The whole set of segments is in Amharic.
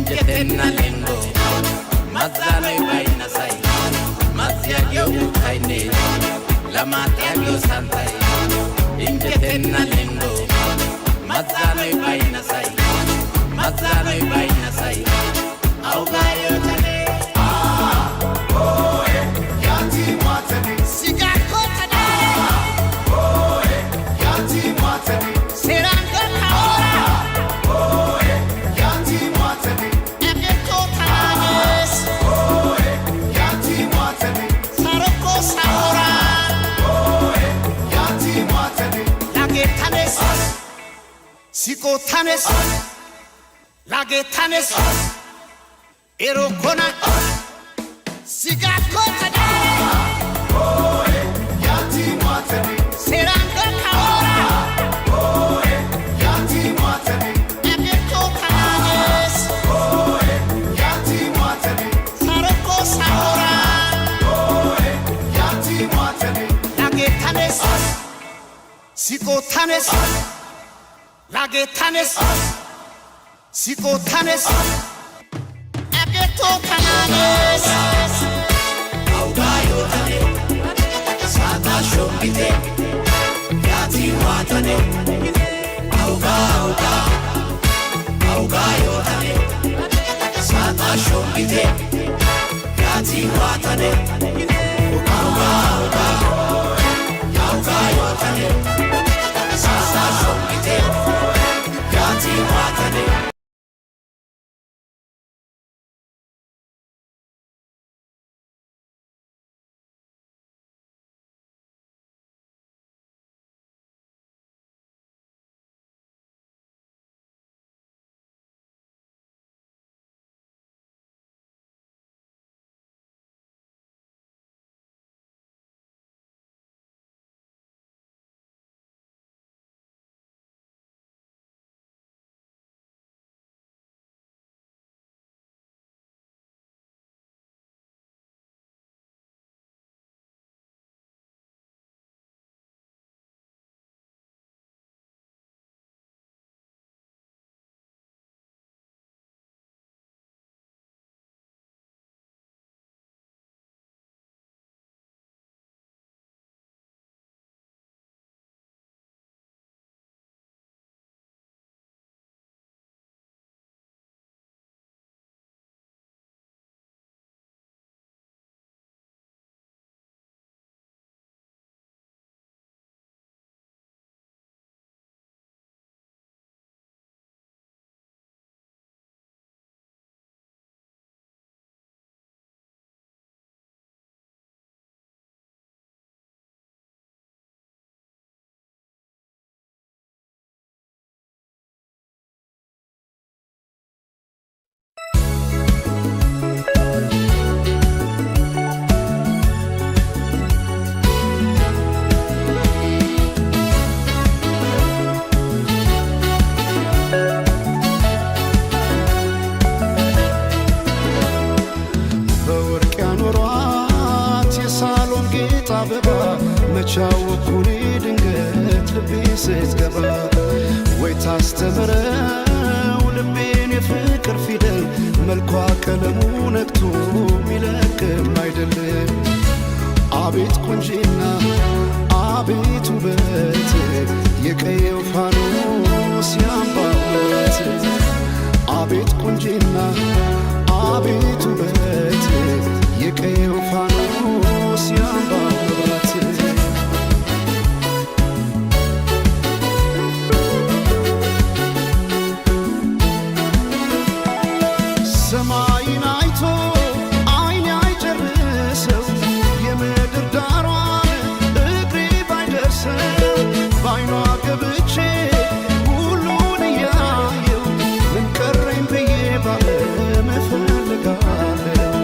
injetenna lendo mazzano ibaina sai mazzia gyo kaine lama tagyo santai injetenna lendo mazzano ibaina sai mazzano ibaina sai augayo tane Siko tanes, lage tanes, ero kona, siga kota da. Oe, yati matani, seranga kaora. Oe, yati matani, ebeto tanes. Oe, yati matani, saroko saora. Oe, yati matani, lage tanes, siko tanes. Lage tanes, siko tanes, abeto tanes. Augayo tane, sada shomite, yati watane. Augayo tane, sada shomite, yati watane. Augayo tane, sada shomite. Yati watane መቻወኩኒ ድንገት ልቤ ስትገባ ወይ ታስተምረው ልቤን የፍቅር ፊደል መልኳ ቀለሙ ነክቶ ሚለቅም አይደለም። አቤት ቁንጂና አቤት ውበት የቀየው ፋኖስ ያምባበት አቤት ቁንጂና አቤት ውበት የቀየው ፋኖስ ያምባበት ሰማይን አይቶ አይኔ አይጨርሰው የምድር ዳሯን እግሬ ባይደርሰው ባይኗ ገብቼ ሁሉን እያየው ምን ቀረኝ ብዬ ባለም እፈልጋለሁ።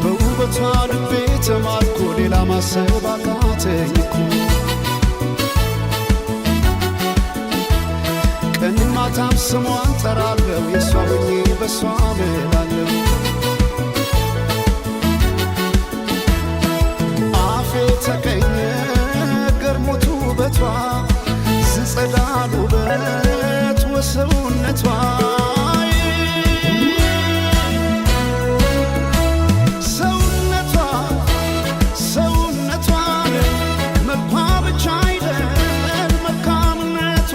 በውበቷ ልቤ ተማርኮ ሌላ ማሰብ አቃተኝ እኮ ማታም ስሟን ጠራለው የሷ ሆኜ በሷ ምላለሁ። አፌ ተቀኘ ገርሞቱ ውበቷ ዝጸዳል ውበት ሰውነቷ ሰውነቷ ሰውነቷን መልኳ ብቻ አይደል መልካምነቷ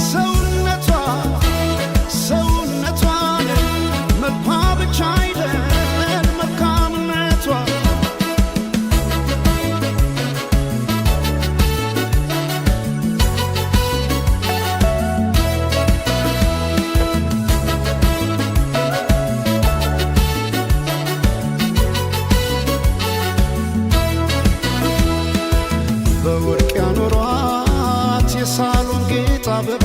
ሰውነቷ ሰውነቷን መልኳ ብቻ አይደል መልካምነቷ በወርቅ ያኖሯት የሳሎን ጌጥ አበባ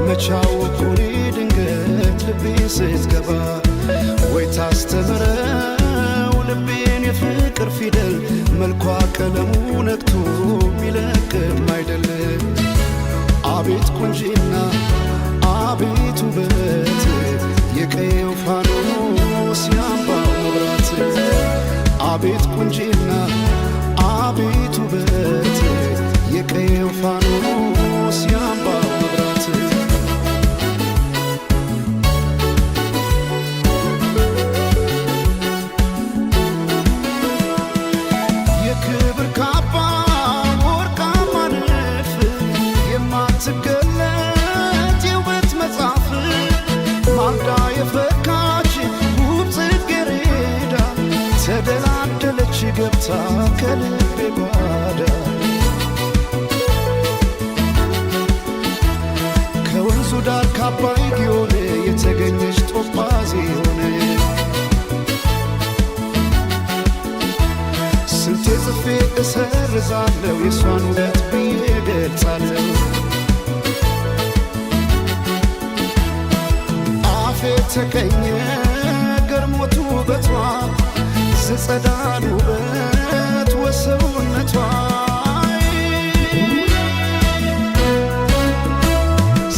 መቻወኩኔ ድንገት ልቤ ስትገባ ወይ ታስተምረው ልቤን የፍቅር ፊደል መልኳ ቀለሙ ነግቶ ሚለቅም አይደለም። አቤት ቁንጂና አቤት ውበት የቀየው ፋኖስ ያምባው መብራት አቤት ቁንጂና አቤት ውበት የቀየው ፋኖስ ያምባው መብራት የክብር ካባ ወርቃማ ንድፍ የማትገለጥ የውበት መጽሐፍ ማልዳ የፈካች ውብ ጽጌረዳ ተደላደለች ገብታ ከልቤ ጓዳ ከወንዙ ዳር ካባይ ጊዮን የተገኘች ጦጳዝ ሆነ ስንቴ ጽፌ እሰርዛለሁ የሷን ውበት ብዬ ገልጻለሁ አፌ ተቀኘ ገርሞት ውበቷ ስጸዳል ውበት ወሰውነቷ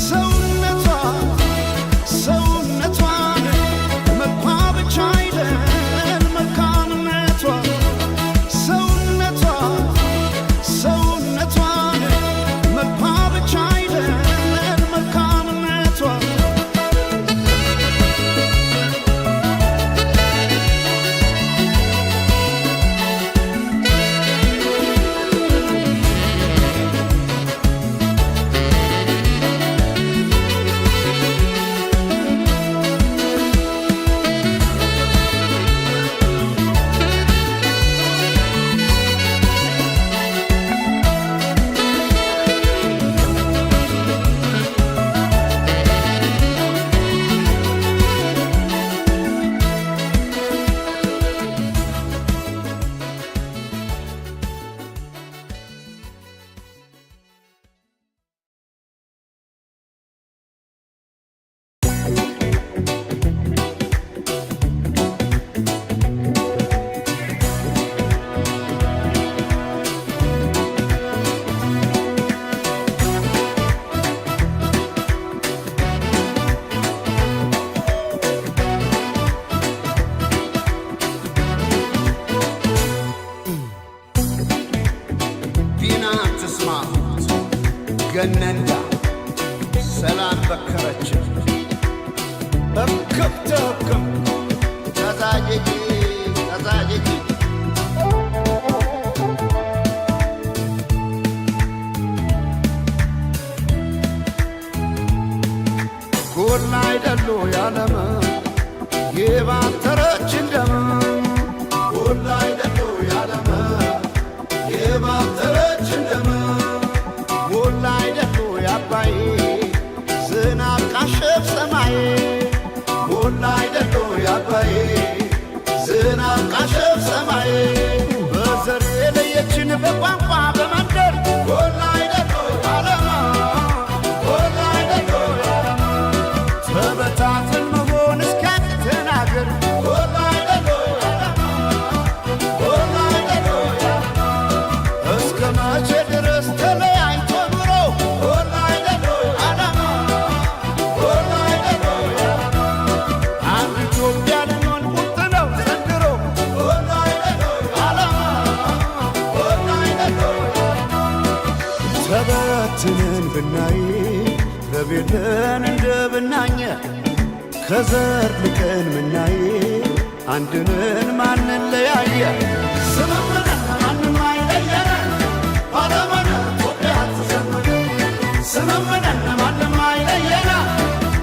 ሰውነቷ ሰውነቷን መልኳ ብቻ አይደል መልካምነቷ ሰውነቷ ሰውነቷን መልኳ ብቻ አይደል መልካምነቷ ገነንዳ ሰላም በከረች እክብ ተክም ተዛጀጂ ተዛጀጂ ጎላ አይደሉ ያለመ የባተረች እንደም ጎላ አይደሉ ያለመ የባተረች እንደም ጎላ አይደሉ ያባይ ዝናብ ካሸፍ ሰማይ ጎላ አይደሉ ያባይ ዝናብ ካሸፍ ሰማይ በዘር የለየችን በቋንቋ በመንደር ጎላ አይደሉ ያለማ ጎላ አይደሉ ያለማ ተበታትን መሆን እስኪያቅተን አገር ጎላ አይደሉ ያለማ ጎላ አይደሉ ያለማ እስከ መቼ ድረስ ተለያይቶ ኑሮ ጎላ አይደሉ ያለማ ጎላ አይደሉ ያለማ አንድ ኢትዮጵያ ልንሆን ቁርጥ ነው ዘንድሮ ጎላ አይደሉ ያለማ ጎላ አይደሉ ረቤልን እንደ ብናኘ ከዘር ልቀን ምናዬ አንድንን ማንን ለያየ ስምምነት ማንም አይለየን ባለመነ ኢትዮጵያ ትዘምር ስምምነት ማንም አይለየን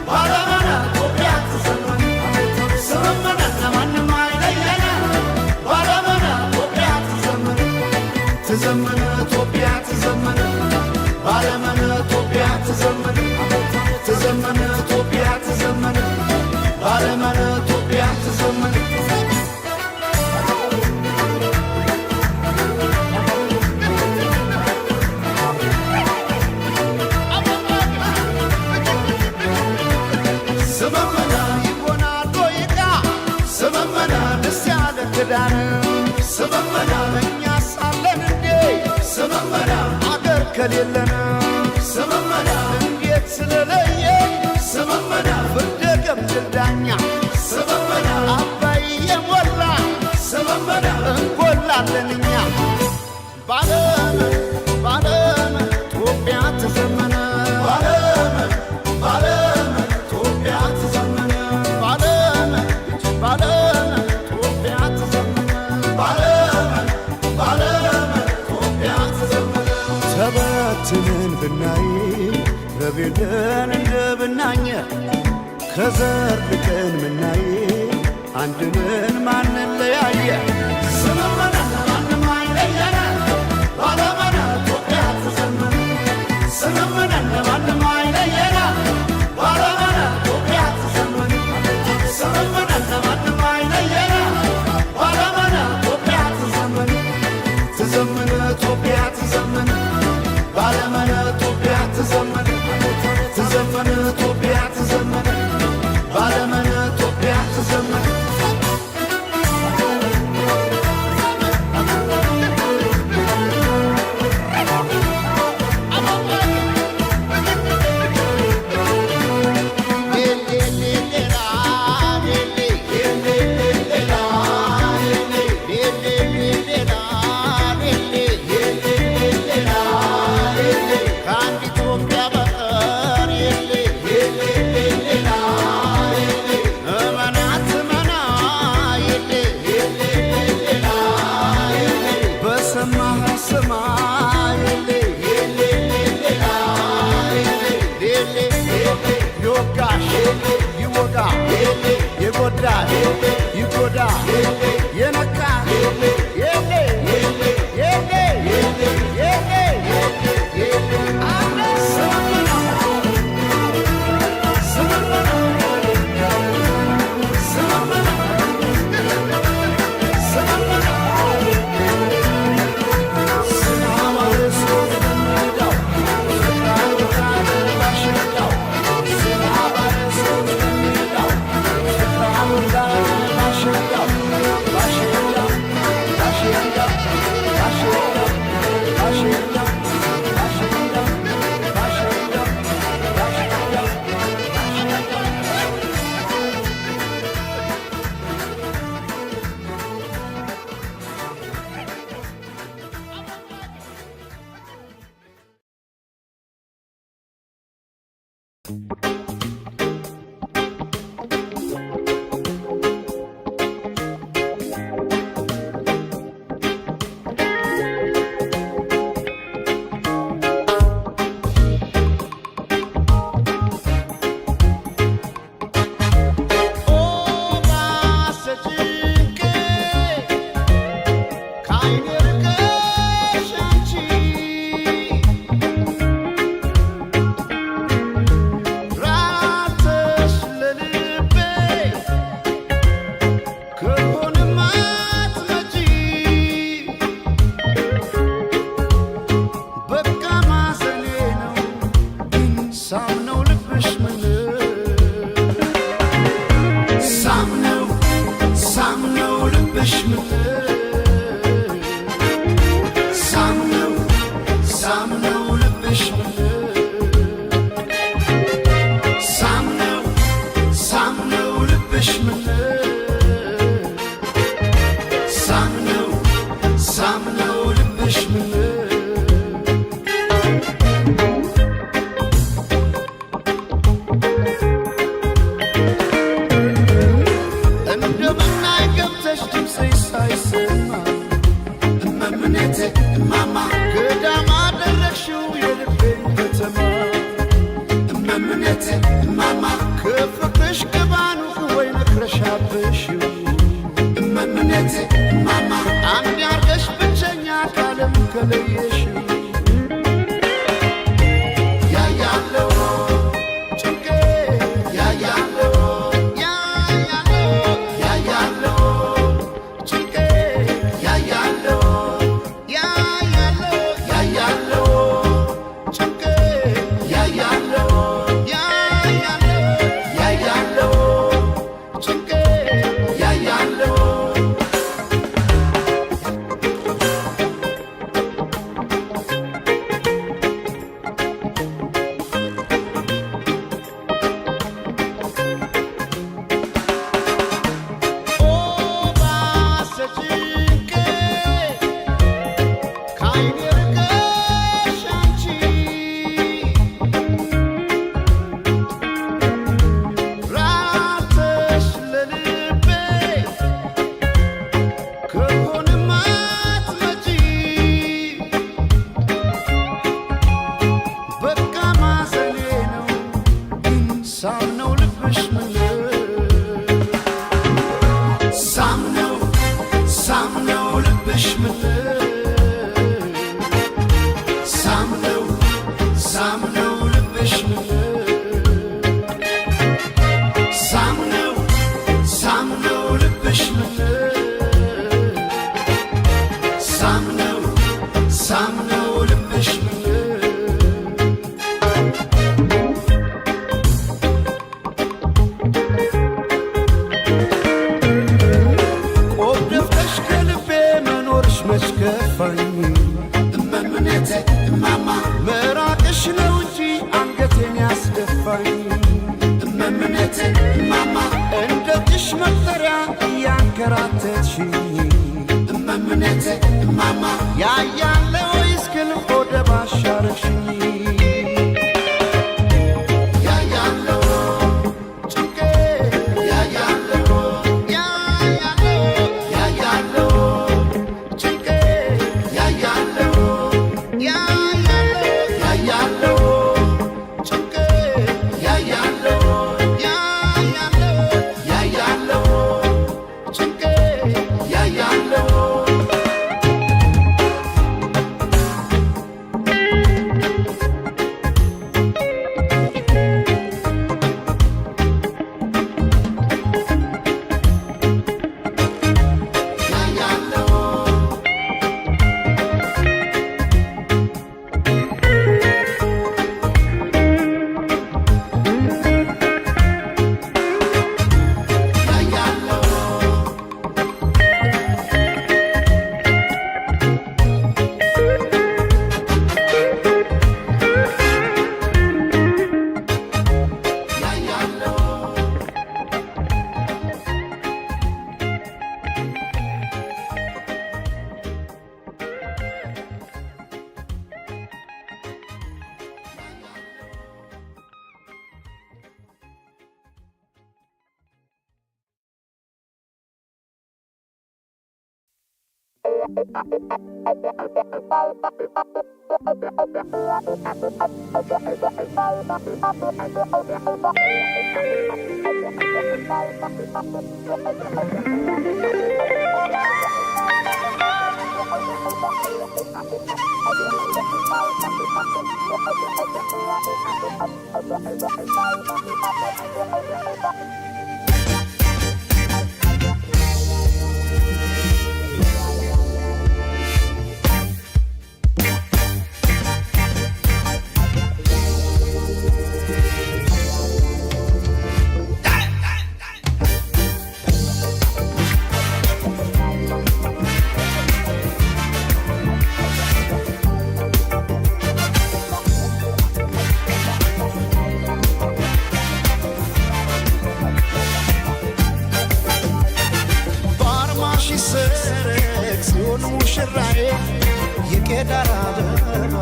ባለመነ ኢትዮጵያ ትዘምር ስምምነት ማንም አይለየን ባለመነ ኢትዮጵያ ትዘምር ትዘምር ኢትዮጵያ ትዘምር ባለመነ ኢትዮጵያ ትዘምር ትዘምር ኢትዮጵያ ትዘምር ባለመነ ኢትዮጵያ ትዘምር ስምምነ ይሆናል ወይቃ ስምምነ ደስ ያለ ክዳን ስምምነ እኛ ሳለን እንዴ ስምምነ አገር ከሌለን ስምምነ እንዴት ስለለየ ስምምነ ፍርደ ገምድል ዳኛ ስምምነ አባይ የሞላ ስምምነ እንጎላለን እኛ ባለምን ባለምን ኢትዮጵያ ተዘመነ ባለምን ባለምን ኢትዮጵያ ተዘመነ ባለምን ባለምን ኢትዮጵያ ተዘመነ ባለምን ባለምን ኢትዮጵያ ተዘመነ ተበትነን ብናይ ረቤልን እንደ ብናኘ ከዘር ልቀን ምናይ አንድንን ማንን ለያየ ስምምነ ማንም አይለየን ባለመነ ኢትዮጵያ ትዘምር ስምምነ ማንም አይለየን ባለመነ ኢትዮጵያ ትዘምር ስምምነ ማንም አይለየን ባለመነ ኢትዮጵያ ትዘምር ትዘምር ኢትዮጵያ ትዘምር ባለመነ ኢትዮጵያ ትዘምር ትዘምር ኢትዮጵያ ትዘምር ባለመነ ኢትዮጵያ ትዘምር ይጎዳ የነካ የሌ የሌ የሌ ልብሽ ሳምነው ሳምነው ልብሽ ሳምነው ሳምነው ልብሽ ቆብ ደፍተሽ ከልቤ መኖርሽ መች ከፋኝ እመምኔቴ እማማ መራቅሽ ነው እንጂ አንገቴን ያስደፋኝ እመምኔቴ እማማ እንደ እጅሽ መጠሪያ እያንከራተትሽኝ እመምኔቴ እማማ ያያለ ወይስ ግን ሆደ ባሻረሽኝ ያያለው ጭንቄ ያያለው ያያለው ያያለው ጭንቄ ያያለው ያያለው ያያለው ጭንቄ ያያለው ያያለው ያያለው ጭንቄ ያያለው በአርማሽ ይሰረቅ ሲሆን ሙሽራዬ የቄዳር አበባ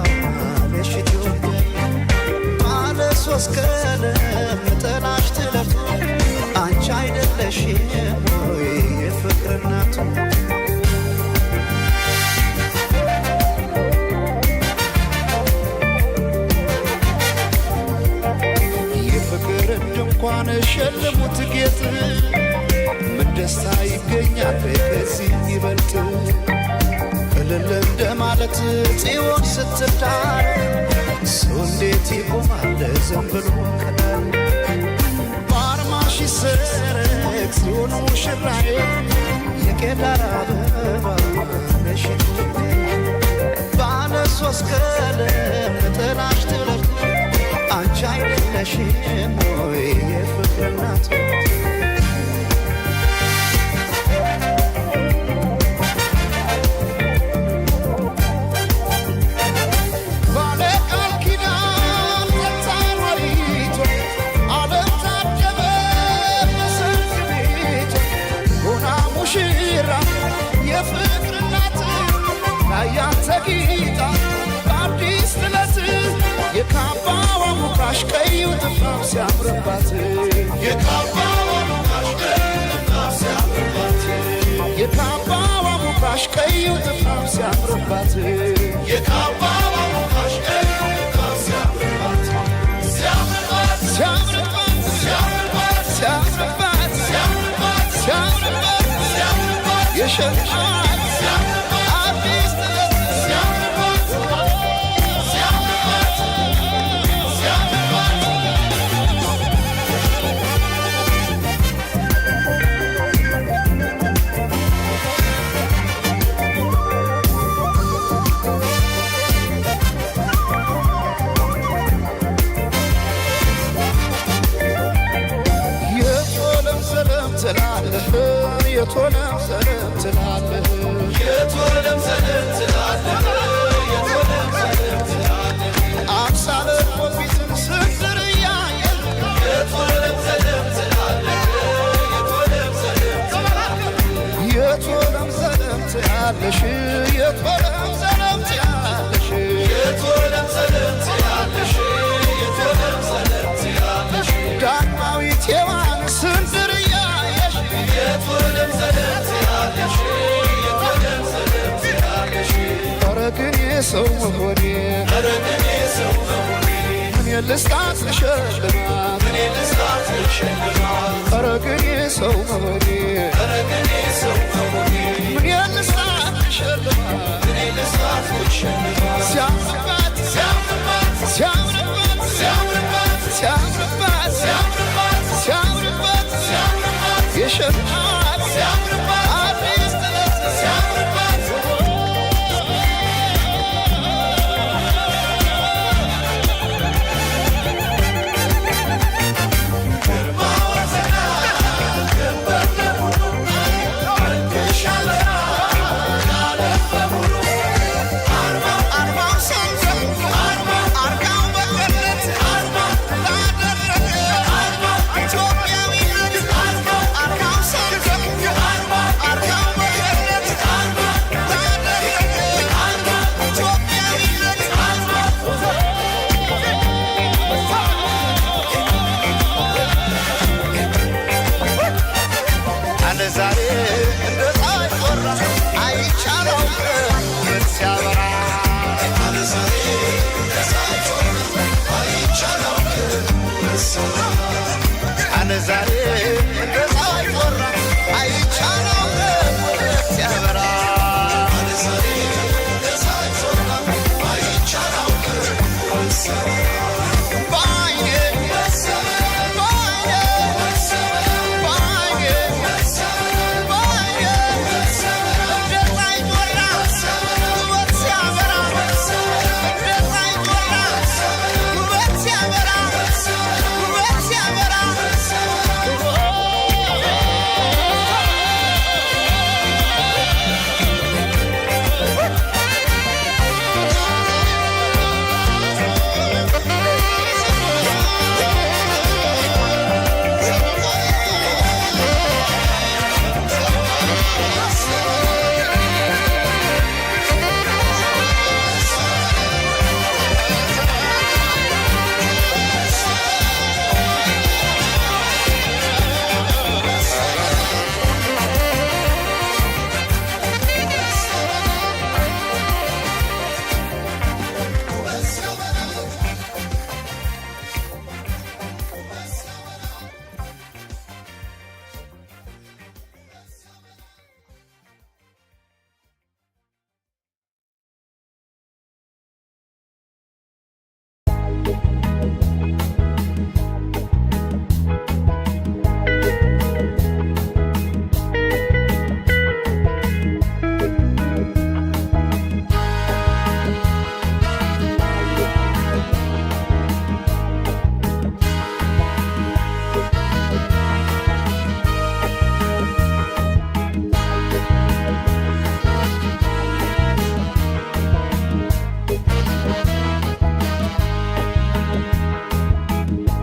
ነሽ ኢትዮጵያ ባለ ሶስት ቀለም ጥላሽ ትለፍ አንቺ አይደለሽም ወይ የፍቅር እናቱ የፍቅርን ድንኳን ሸልሙት ጌጥ ምን ደስታ ይገኛል ከዚህ ይበልጥ እልል እንደ ማለት ጽዮን ስትዳር ሰው እንዴት ይቆማል ዝም ብሎ ከዳር በአርማሽ ይሰረቅ ጽዮን ሙሽራዬ የቄዳር አበባ ነሽ ኢትዮጵያ ባለ ሶስት ቀለም ጥላሽ ትለፍ አንቺ አይደለሽም ወይ የፍቅር እናቱ ባለ ቃል ኪዳን ተታራሪቷ ዓለም ታጀበ በሰርግ ቤቷ ሆና ሙሽራ የፍቅር እናት ላያት ተጊጣ በአዲስ ጥለት የካባዋ ሙቃሽ ቀዩ ጥፍራፍ ሲያምርባት የካባዋ ሙቃሽ ቀዩ ጥፍራፍ ሲያምርባት የካባዋ ሙቃሽ ቀዩ ጥፍራፍ ሲያምርባት የካባዋ ሙቃሽ ቀዩ ጥፍራፍ ሲያምርባት ሲያምርባት ሲያምርባት ሲያምርባት ሲያምርባት ሲያምርባት ሲያምርባት ሲያምርባት የሸልማት ሲያምርባት አዲስ ጥለት ሲያምርባት ሲያምርባት ሲያምርባት ሰው መሆኔ ምን ልስጣት ልሸልማት ኧረ ግን ሰው መሆኔ ምን ልስጣት ልሸልማት ሲያምርባት ሲያምርባት ሲያምርባት ሲያምርባት ሲያምርባት የሸማት አዲስ ጥለት ዛሬ እንደ ፀሐይ ቆራ አይቻለው ሲያበራ አለ ዛሬ እንደ ፀሐይ ቆራ አይቻለው ሲያበራ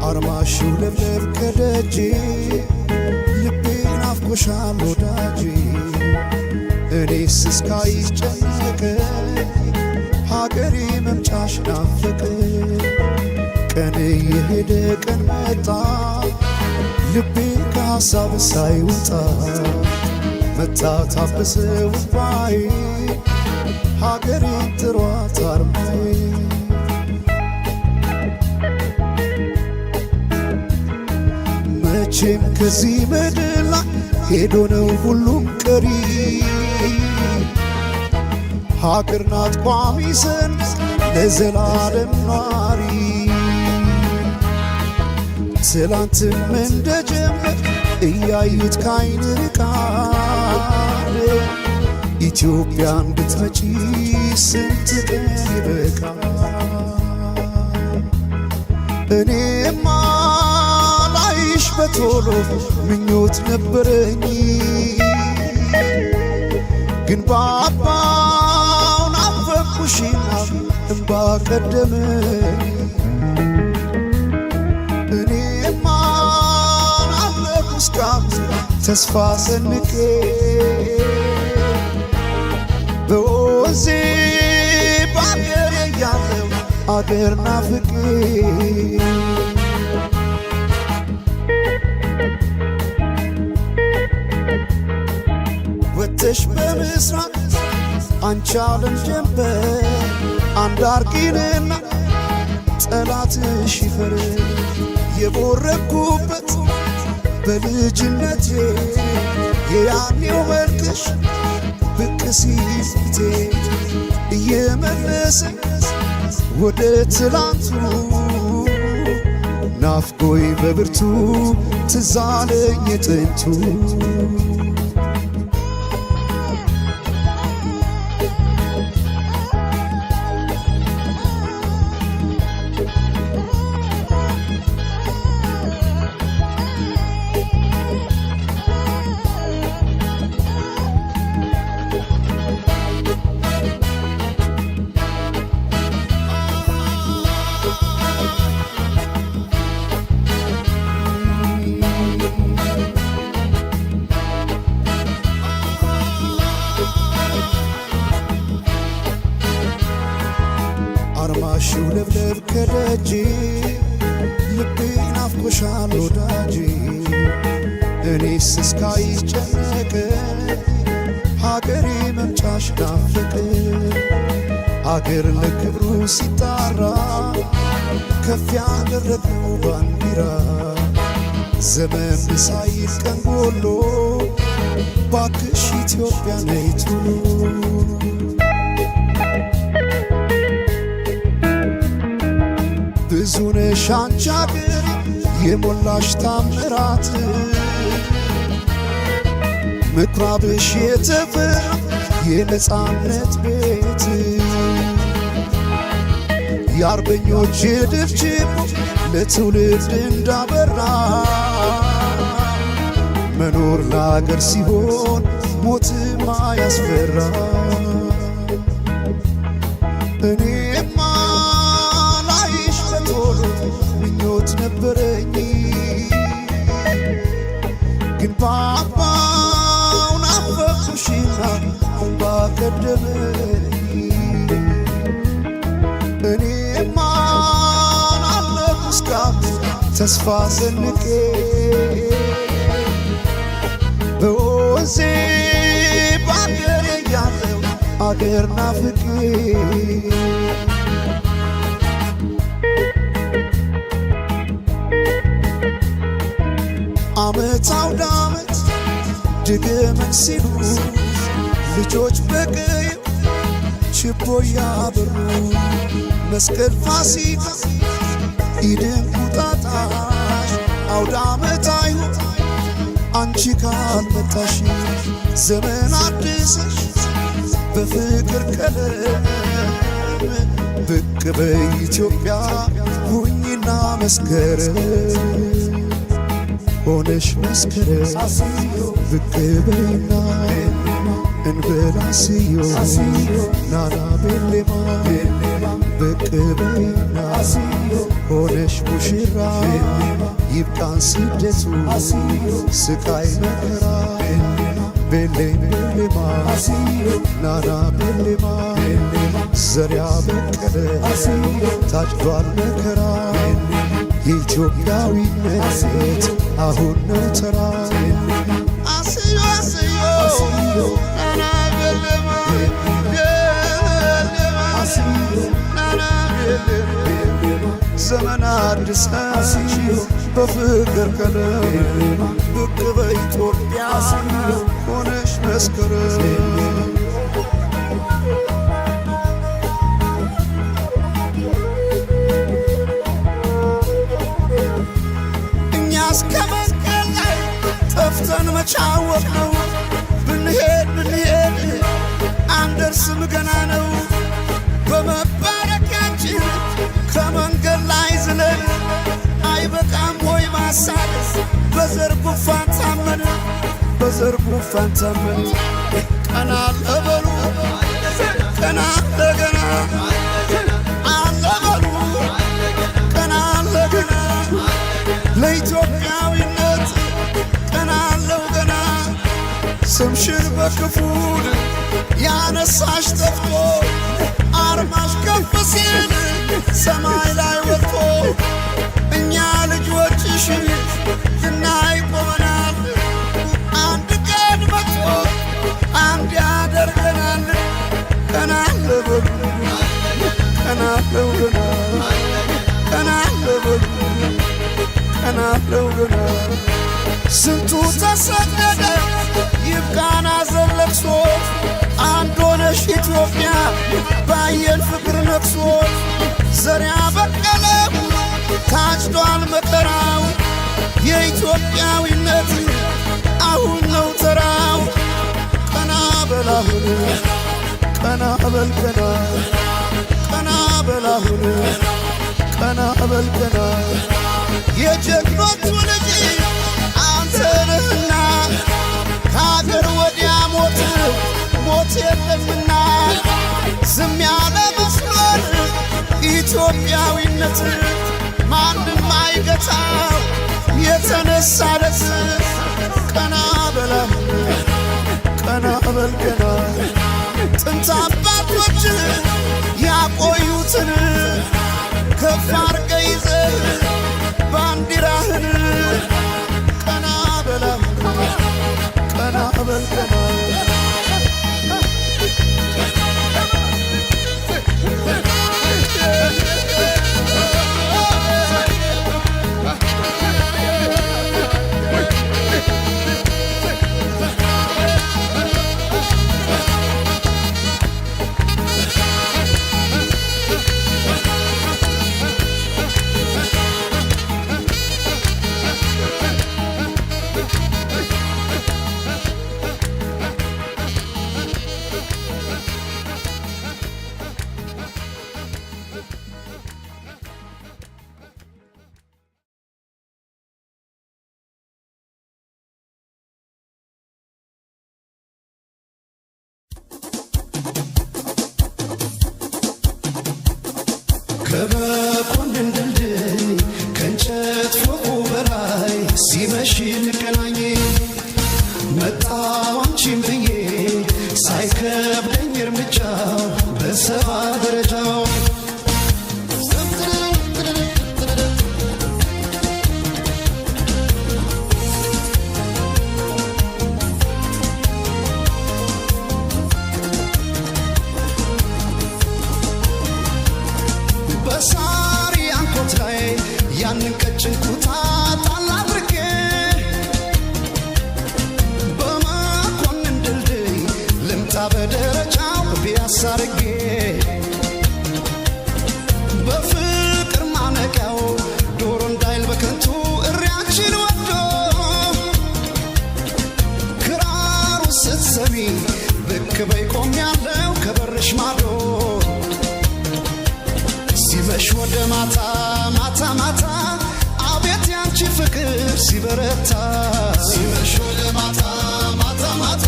አርማሽው ለምለም ከደጄ ልቤን አፍቆሻል ወዳጄ እኔስ እስካይጨነቅ ሀገሬ መምጫሽ ናፍቅ ቀን የሄደ ቀን መጣ ልቤ ከሐሳብ ሳይወጣ መታ ታበሰው እንባዬ ሀገሬን ጥሯት አርማዬ መቼም ከዚህ ምድር ላይ ሄዶ ነው ሁሉም ቀሪ ሀገር ናት ቋሚ ሰንደቅ ለዘላለም ኗሪ ትላንትም እንደጀመር እያዩት ካይን ርቃል ኢትዮጵያ እንድትመጪ ስንት ቀን ይበቃል እኔማ ላይሽ በቶሎ ምኞት ነበረኝ ግን ባባው ናፈቅኩሽና እንባ ቀደመኝ እኔማ ናፈቅኩ እስካሁን ተስፋ ሰንቄ በወዜ በአገሬ ያለው አገር ናፍቄ ወጥተሽ በምስራቅ አንቺ ዓለም ጀንበር አንድ አርጊንና ጠላትሽ ይፈር የቦረኩበት በልጅነቴ የያኔው መልክሽ ብቅ ሲል ፊቴ እየመለሰኝ ወደ ትላንቱ ናፍቆይ በብርቱ ትዝ አለኝ ጥንቱ አርማሽው ለብለብ ከደጄ ልቤ ናፍቆሻል ወዳጄ እኔስ እስካይጨነቅ ሀገሬ መምጫሽ ናፍቅ አገር ለክብሩ ሲጣራ ከፍ ያደረገው ባንዲራ ዘመን ሳይል ቀን ጎሎ ባክሽ ኢትዮጵያ ነይ ቶሎ ብዙ ነሽ አንቺ አገር የሞላሽ ታምራት ምኩራብሽ የተፈራ የነፃነት ቤት የአርበኞች ድፍጭም ለትውልድ እንዳበራ መኖር ለአገር ሲሆን ሞትማ ያስፈራ እኔማ ላይሽ በቶሎ ምኞት ነበረኝ ግን ባባው ናፈቅኩሽና እምባ ቀደመኝ እኔማ አለሁ እስካሁን ተስፋ ሰንቄ በወንዜ ባገሬ ያለው አገር ናፍቄ ዓመት አውደ ዓመት ድገመን ሲሉ ልጆች በቀይ ችቦ ያበሩ መስቀል ፋሲካ ኢድን ቁጣጣሽ አውደ ዓመት አይሁን አንቺ ካልመጣሽ ዘመን አድሰሽ በፍቅር ቀለም ብቅ በኢትዮጵያ ሁኚና መስከረም ሆነሽ መስከረም ብቅ በይና እንበላስዮ ናና ቤሌማ ብቅ በይና ሆነሽ ሙሽራ ይብቃን ስደቱ ስቃይ መከራ ቤሌም ቤሌማ ናና ቤሌማ ዘሪያ በቀለ ታጭዷል መከራ የኢትዮጵያዊነት አሁን ነው ተራ አስዮ አስዮ ናና ቤሌማ ናና ቤሌማ ዘመን አድሰሽ በፍቅር ቀለም ብቅ በኢትዮጵያ ሆነሽ መስከረም እኛስ ከመስቀል ላይ ጠፍተን መቻወቅ ነው ብንሄድ አንደርስም ገና ነው በመባረኪያችን ከመንገድ ላይ ዝለን አይበቃም ወይ ማሳደስ በዘር ጉንፋን ታመን በዘር ጉንፋን ታመን ቀና ለበሉ ቀና ለገና አለበሉ ቀና ለገና ለኢትዮጵያዊነት ቀና አለው ገና ስምሽን በክፉል ያነሳሽ ጠፍቶ አርማሽ ከፍ ሲል ሰማይ ላይ ወጥቶ እኛ ልጆችሽ እናይ ቆመናል አንድ ቀን መጥቶ አንድ ያደርገናል ቀና ለበሉ አለው ገና ስንቱ ተሰደደ ይብቃን ሐዘን ለቅሶ አንድ ሆነሽ ኢትዮጵያ ባየን ፍቅር ነቅሶ ዘር ያበቀለው ታጭዷል መከራው የኢትዮጵያዊነት አሁን ነው ተራው ቀና በላሁን ቀና በል ቀና ቀና በላሁን ቀና በል ቀና የጀግኖቹ ልጅ አንተ ነህና ከአገር ወዲያ ሞት ሞት የለምና ዝም ያለ መስሎን ኢትዮጵያዊነት ማንም አይገታው የተነሳለት ቀና በላሁን ቀና በል ቀና ጥንት አባቶች ያቆዩትን ከፍ አርገ ይዘህ ባንዲራህን ቀና በላሁን ቀና በል ቀና ከመኮንን ድልድይ ከእንጨት ፎቁ በላይ ሲመሽ እንገናኝ መጣሁ አንቺን ብዬ ሳይከብደኝ እርምጃው በሰባ ደረጃው በሳሪ አንኮት ላይ ያንን ቀጭን ኩታ ጣል አድርጌ በመኮንን ድልድይ ልምጣ በደረጃው ቢያሳ አርጌ በፍቅር ማነቂያው ዶሮ እንዳይል በከንቱ እሪያችን ወዶ ክራሩ ስትሰሚ ብቅ በይ ቆሜያለሁ ከበርሽ ማዶ ሲመሽ ወደ ማታ ማታ ማታ አቤት ያንቺ ፍቅር ሲበረታ ሲመሽ ወደ ማታ ማታ ማታ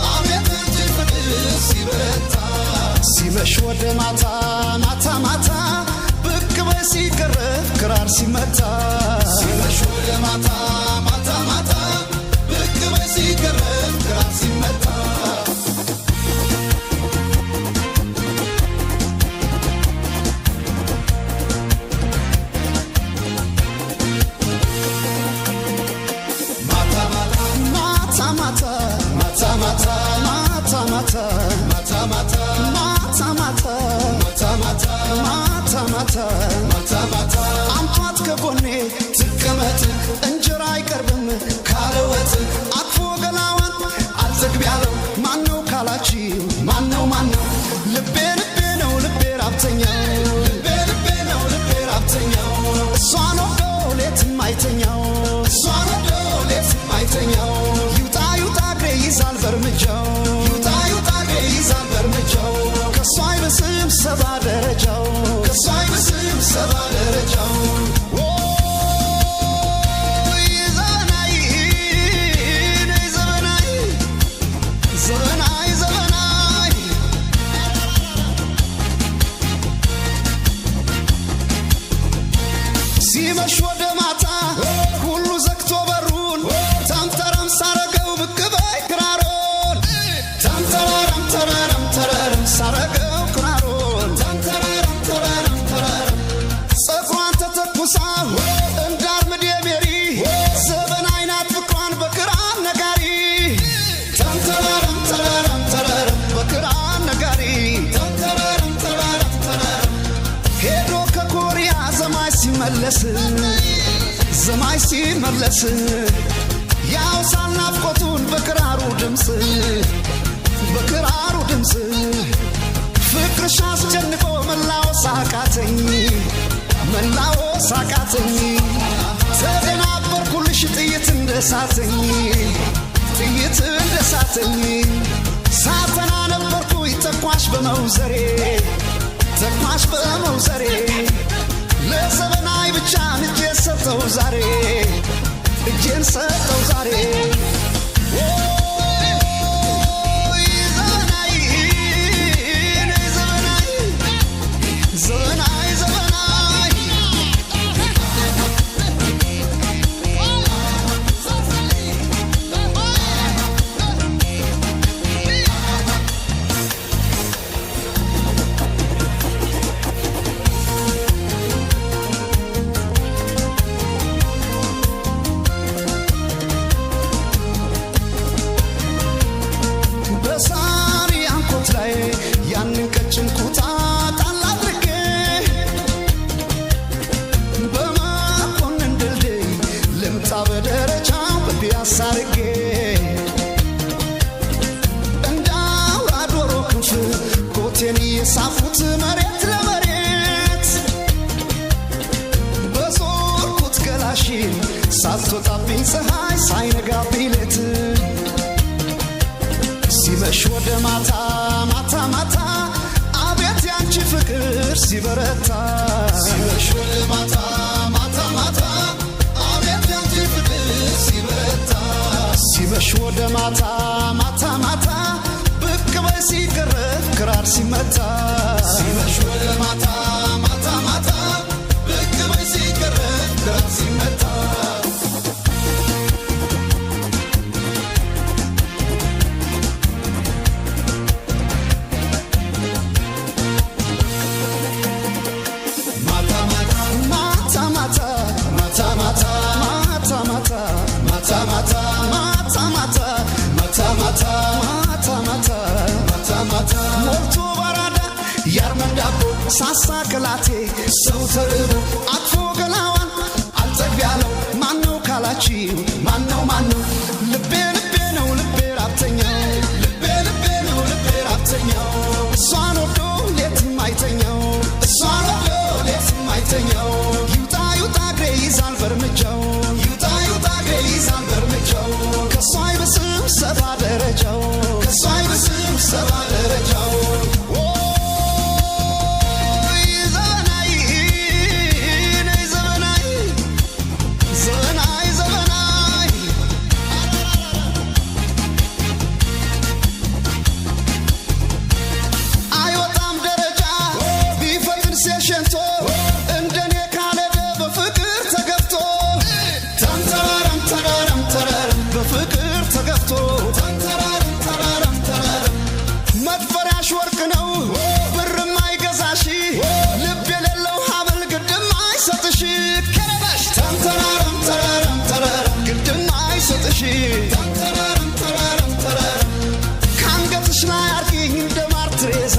አቤት ያንቺ ፍቅር ሲበረታ ሲመሽ ወደ ማታ ማታ ማታ ብቅ በይ ሲገረፍ ክራር ሲመታ ሲመሽ ወደ ማታ ማታ ማታ ብቅ በይ ሲገረፍ ክራር ሲመታ አምጧት ከጎኔ ትቀመጥ እንጀራ አይቀርብም ካለወጥ አቅፎ ገላዋን አልዘግብ ያለው ማነው ካላችሁ ማነው ማነው ልቤ ልቤ ነው ልቤ ራብተኛው ልቤ ልቤ ነው ልቤ ራብተኛው እሷን ወዶ ሌትም አይተኛው እሷን ወዶ ሌትም አይተኛው ይውጣ ይውጣ እግሬ ይዛል በርምጃው ይውጣ ይውጣ እግሬ ይዛል በርምጃው ከሷ አይብስም ሰባ ደረጃው ከሷ አይብስም ሰባ ደረጃው ሲመሽ ወደ ማታ ሁሉ ዘግቶ በሩን ታምተረም ሳረገው ብቅ በይ ክራሮን ታምተረም ተረረም ተረረም ሳረገው ክራሮን ታምተረም ተረረም ተረረም ጸጉሯን ተተኩሳ እንዳር ምድ የሜሪ ዘበን አይናት ፍቅሯን በክራር ነጋሪ ታምተረም ተረረም ተረረም በክራር ነጋሪ ታምተረም ተረረም ተረረም ሄዶ ከኮሪያ ዘማይ ሲመለስ ዘማይ ይመለስ ያውሳል ናፍቆቱን በክራሩ ድምፅ በክራሩ ድምፅ ፍቅርሽ አስጨንቆ መላወስ አቃተኝ መላወስ አቃተኝ ተደናበርኩልሽ ጥይት እንደሳተኝ ጥይት እንደሳተኝ ሳተና ነበርኩኝ ተኳሽ በመውዘሬ ተኳሽ በመውዘሬ ለዘመናይ ብቻ እጄን ሰጠው ዛሬ እጄን ሰጠው ዛሬ ሳርጌ እንዳውራ ዶሮ ክንፍ ኮቴን የሳፉት መሬት ለመሬት በዞርኩት ገላሽን ሳትወጣብኝ ፀሐይ ሳይነጋብኝ ሌት ሲመሽ ወደ ማታ ማታ ማታ አቤት ያንቺ ፍቅር ሲበረታ ሲመሽ ወደ ማታ ማታ ማታ ሲመሽ ወደ ማታ ማታ ማታ ብቅ በይ ሲገረፍ ክራር ሲመታ ሲመሽ ወደ ማታ ማታ ማታ ብቅ በይ ሲገረፍ ክራር ሲመታ ማታ ማታ ማታ ማታ ማታ ማታ ሞልቶ ባራዳ ያርመን ዳቦ ሳሳ ከላቴ ሰው ተርቦ አቅፎ ገላዋን አልጠግብ ያለው ማነው ካላችሁ ማነው ማነው ልቤ ልቤ ነው ልቤ ራብተኛው ልቤ ልቤ ነው ልቤ ራብተኛው እሷን ወዶ ሌትም አይተኛው እሷን ወዶ ሌትም አይተኛው ይውጣ ይውጣ እግሬ ይዛል በርምጃው ይውጣ ይውጣ እግሬ ይዛል በርምጃው ከሷ አይብስም ሰባ ደረጃው ከሷ አይብስም ሰባ ደረጃው ከአንገትሽ ላይ አርጊኝ እንደ ማር ትሬዛ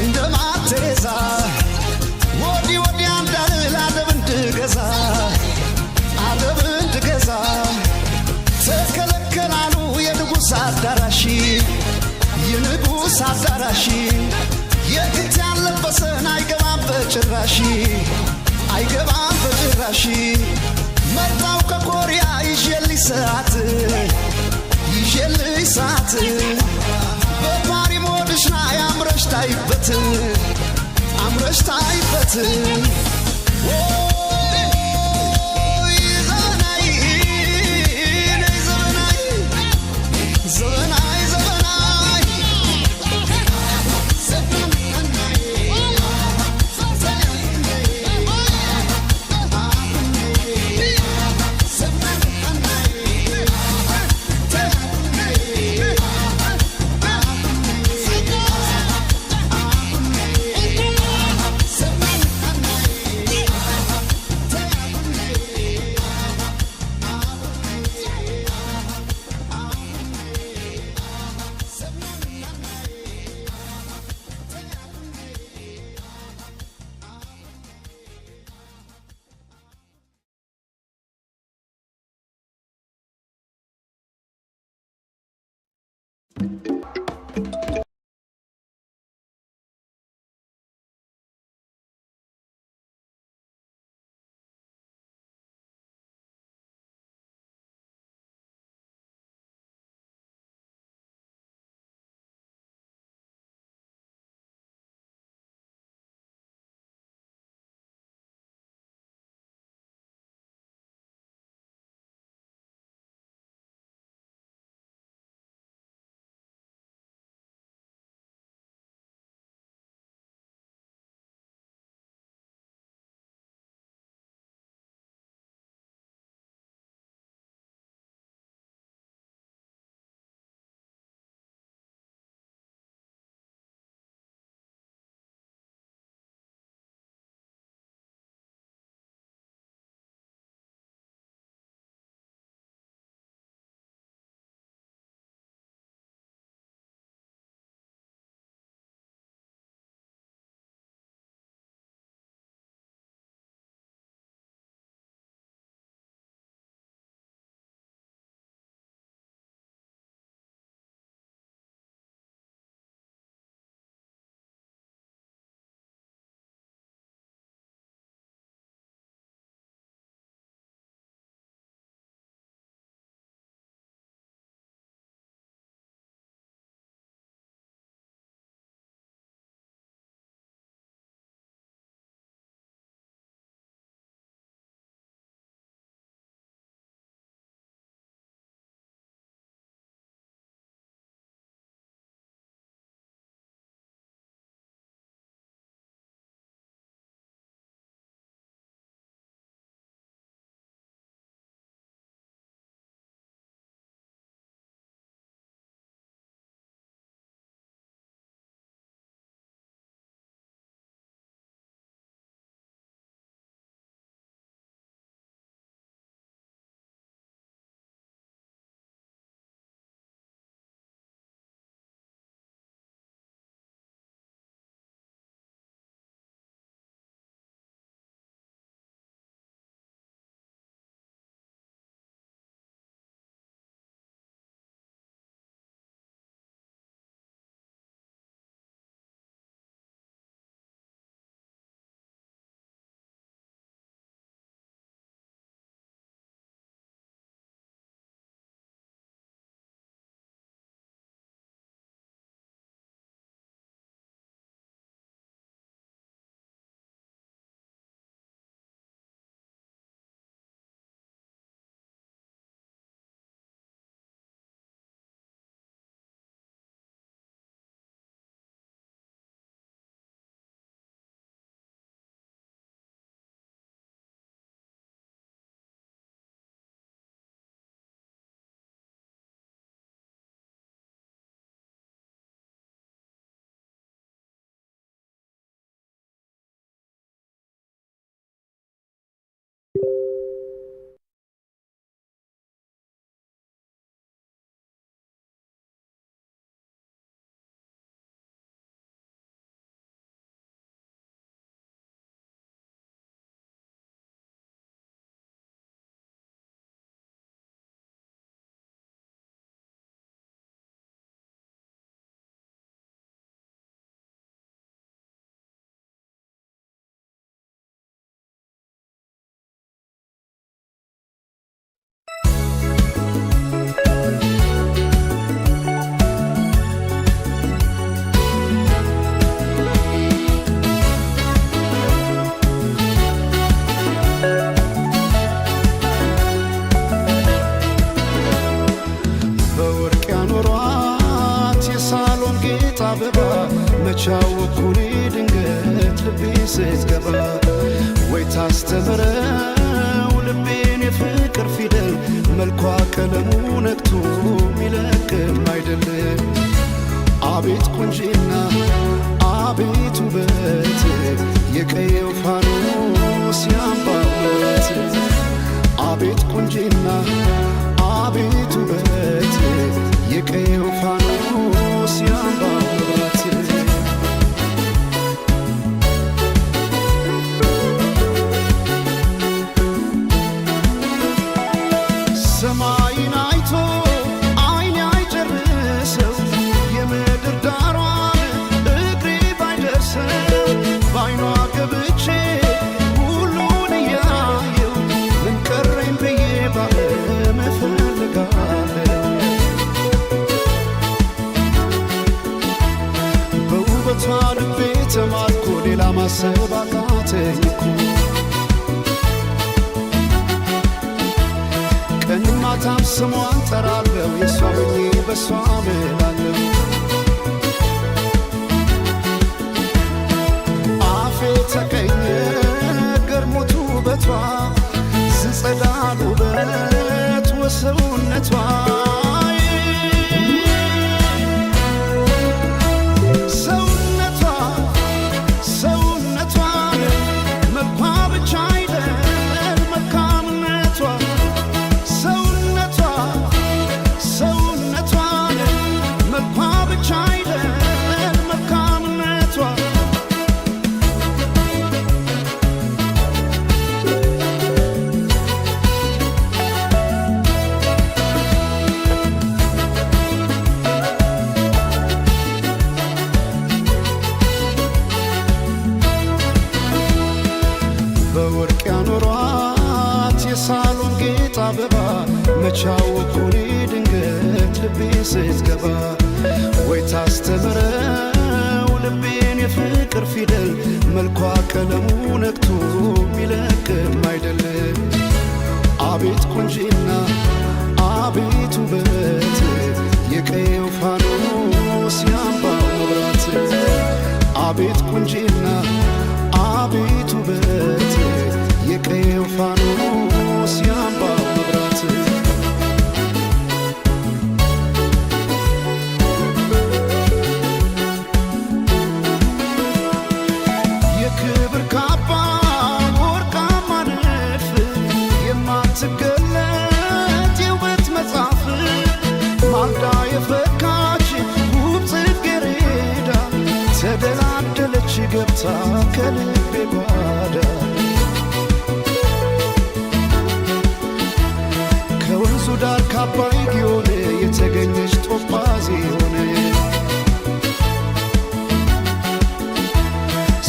እንደ ማር ትሬዛ ወዲህ ወዲያ እንዳልል አደብ እንድገዛ አደብ እንድገዛ ተከለከላሉ የንጉሥ አዳራሽ የንጉሥ አዳራሽ የግት ያለበሰን አይገባም በጭራሽ አይገባም በጭራሽ መጣው ከኮሪያ ይዤልሽ ሰዓት ይዤልሽ ሰዓት በፓሪ ሞድሽ ላይ አምረሽ ታይበት አምረሽ ታይበት አበባ መቻወኩኒ ድንገት ልቤ ስትገባ ወይ ታስተምረው ልቤን የፍቅር ፊደል መልኳ ቀለሙ ነክቶ ሚለቅም አይደለም። አቤት ቁንጂና አቤት ውበት የቀየው ፋኖስ ያምባበት አቤት ቁንጂና አቤት ውበት የቀየው ፋኖስ ያምባበት ሰማይን አይቶ አይኔ አይጨርሰው ማታም ስሟን ጠራለሁ የሷ ሆኜ በሷ ምላለሁ አፌ ተቀኘ ገርሞቱ ውበቷ ዝጸዳል ውበት ወሰውነቷ በወርቅ ያኖሯት የሳሎን ጌጥ አበባ መቻወኩኔ ድንገት ልቤ ስትገባ ወይ ታስተምረው ልቤን የፍቅር ፊደል መልኳ ቀለሙ ነግቶ ሚለቅም አይደለም አቤት ቁንጂና አቤት ውበት የቀየው ፋኖስ ያምባው መብራት አቤት ቁንጂና አቤት ውበት የቀየው ፋኖስ ያምባው መብራት የክብር ካባ ወርቃማ ንድፍ የማትገለጥ የውበት መጽሐፍ ማልዳ የፈካች ውብ ጽጌረዳ ተደላደለች ገብታ ከልቤ ጓዳ ከወንዙ ዳር ካባይ ጊዮን የተገኘች ጦጳዝ ሆነ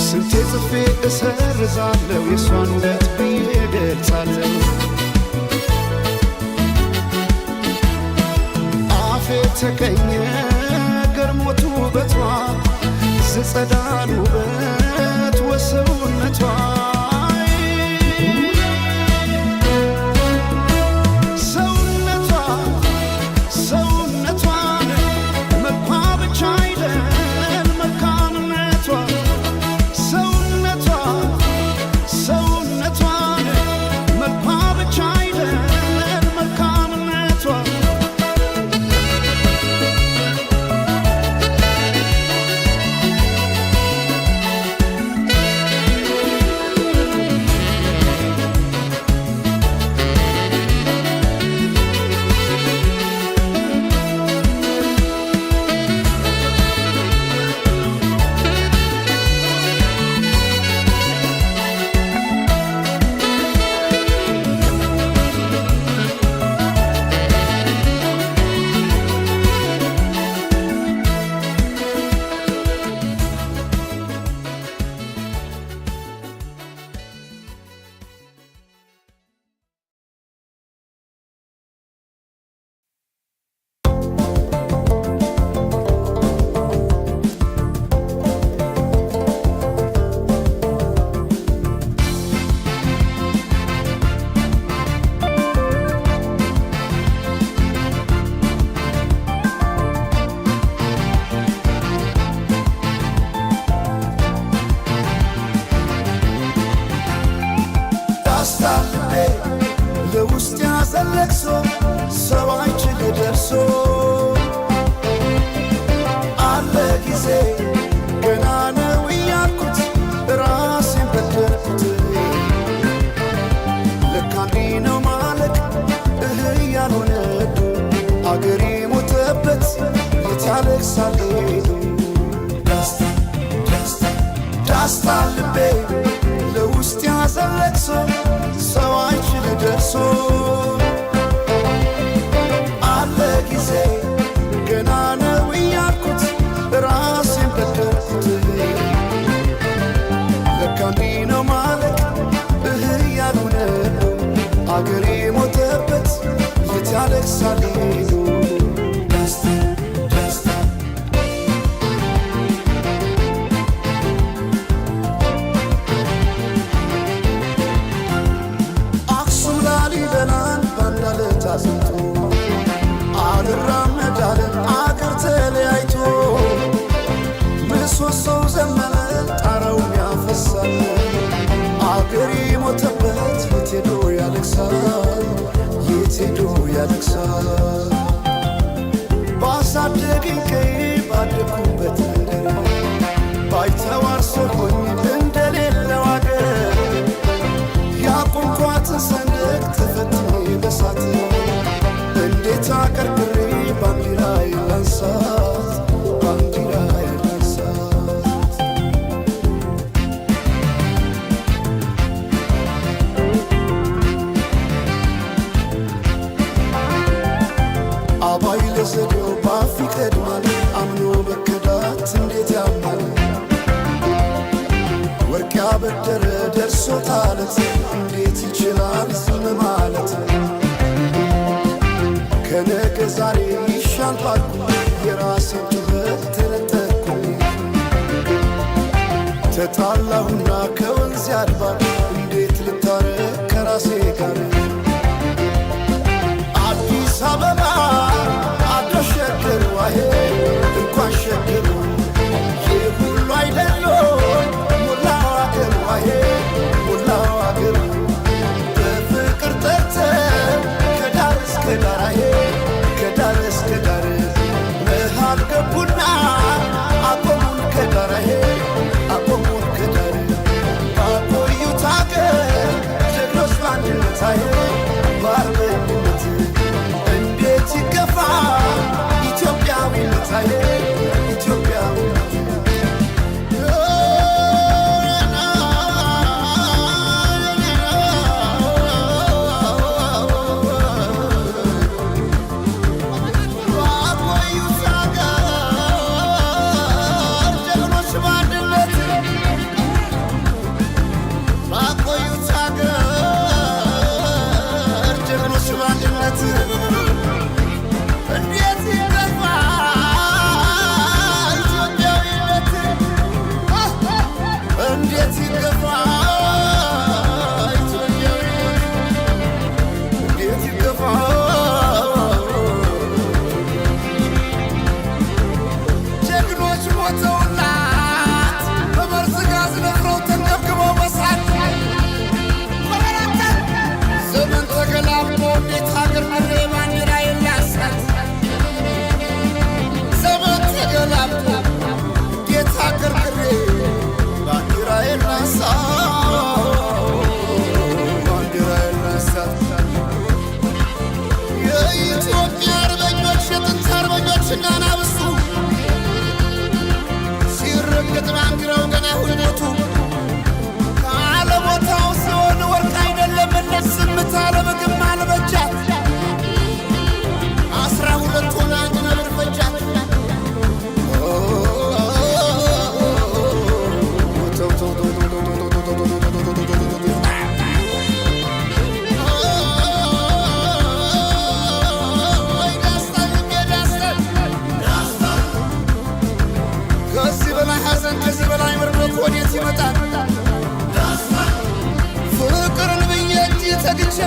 ስንቴ ጽፌ እሰርዛለሁ የሷን ውበት ብዬ ገልጻለሁ አፌ ተቀኘ ገርሞቱ ውበቷ ዝጸዳል ውበት ወሰውነቷ ለውስጥ ያዘለቅሶ ሰው አይችል ደርሶ አለ ጊዜ ገና ነው እያልኩት ራሴን በደልኩት ለካ እንዲህ ነው ማለቅ ያልሆነ አገሬ ሞተበት የት ያለቅሳል ዳስታ ልቤ ለውስጥ ያዘለቅሶ ሰው አይችል ደርሶ አለ ጊዜ ገና ነው እያልኩት ራሴን በደልኩት ለካ እንዲህ ነው ማለቅ ያልሆነ አገሬ ሞተበት የት ያለቅሳል አክሱም ላሊበላን ባንዳለት አዝንቶ ያለቅሳል የት ሄዶ ያለቅሳል ባሳደገኝ ቀይ ባደኩበት መንደር ባይተዋር ሰው ሆኜ እንደሌለው አገር ያቆምኳትን ሰንደቅ ተፈትኜ በሳት እንዴት አቀርቅሬ ባንዲራዬ ላንሳት ባንዲራዬ ላንሳት አባይ ለዘዴው ባፍ ይቀድማል አምኖ መከዳት እንዴት ያማል ወርቅ ያበደረ ደርሶታለት እንዴት ይችላል ዝም ማለት ከነገ ዛሬ ይሻል ባልኩ የራሴን ጩኸት ተነጠቅኩ ተጣላሁና ከወንዝ ያድባል እንዴት ልታረቅ ከራሴ ጋር አዲስ አበባ አዶ ሸገር ዋሄ እንኳን ሸገር ይህ ሁሉ አይደሎ ሙላው አገር ዋሄ ሙላው አገር በፍቅር ጠርተን ከዳር እስከ ዳር አሄ ከዳር እስከ ዳር መሃል ገቡና አቆሙን ከዳር አሄ አቆሙን ከዳር ባቆዩት አገር ጀግኖች በአንድነት አሄ በአርበኝነት እንዴት ይገፋ ኢትዮጵያዊነት አሄ ኢትዮጵያዊነት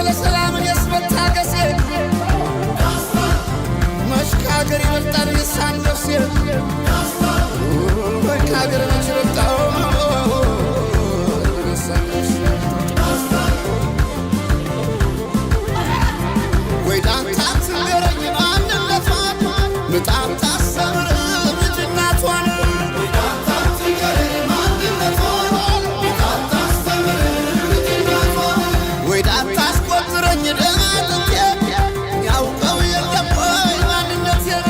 ለሰላምን ያስመታገሴ መሽካገር ይበልጣል የሳን ነፍሴ መሽካገር መችለጣው ወይ ዳንታት ንገረኝ ማንነቷን ምጣም ታሰምር ልጅናቷን ያውቀው የለም ወይ ማንነቴን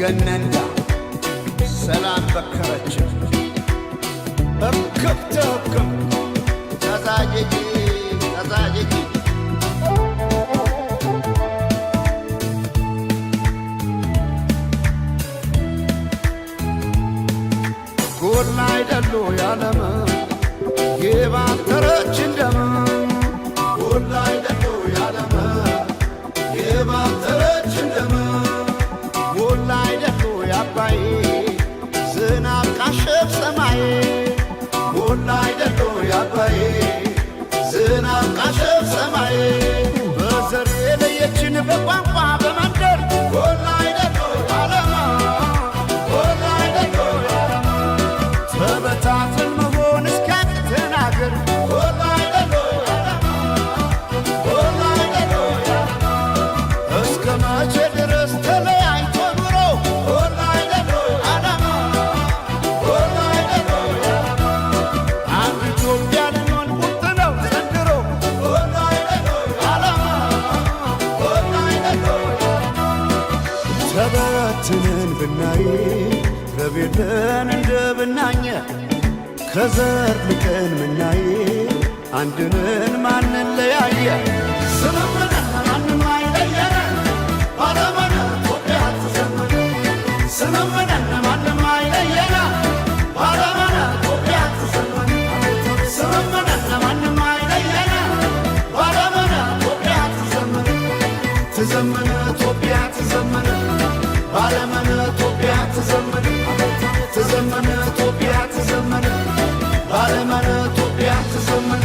ገነንዳ ሰላም በከረች እክብ ተክብ ተዛጀጂ ተዛጀጂ ጎላ አይደሉ ያለመ የባተረች እንደመ ጎላ አይደሉ ያለመ የባተረች እንደመ ጎላ አይደሉ ያባይ ዝናብ ካሸፍ ሰማይ ጎላ አይደሉ ያባይ ዝናብ ካሸፍ ሰማይ በዘር የለየችን በቋንቋ በመንደር ጎላ አይደሉ ያለመ ጎላ አይደሉ ያለመ ተበታትን መሆን እስኪያቅተን አገር ጎላ አይደሉ ያለመ ጎላ አይደሉ ያለመ እስከ መቼ ድረስ ተለያይቶ ኑሮ ጎላ አይደሉ ያለመ ጎላ አይደሉ ያለመ አንድ ኢትዮጵያ ልንሆን ቁርጥ ነው ዘንድሮ ጎላ አይደሉ ያለመ ጎላ አይደሉ ያለመ ተበትነን ብናይ በቤተን እንደ ብናኘ ከዘር ልቀን ምናይ አንድንን ማንን ለያየ ስምምነት ማንም አይለየነ ባለመነ ኢትዮጵያ ትዘምር ስምምነት ማንም አይለየነ ባለመነ ኢትዮጵያ ትዘምር ስምምነት ማንም አይለየነ ባለመነ ኢትዮጵያ ትዘምር ትዘምር ኢትዮጵያ ትዘምር ባለመነ ኢትዮጵያ ትዘምር ትዘምር ኢትዮጵያ ትዘምር ባለመነ ኢትዮጵያ ትዘምር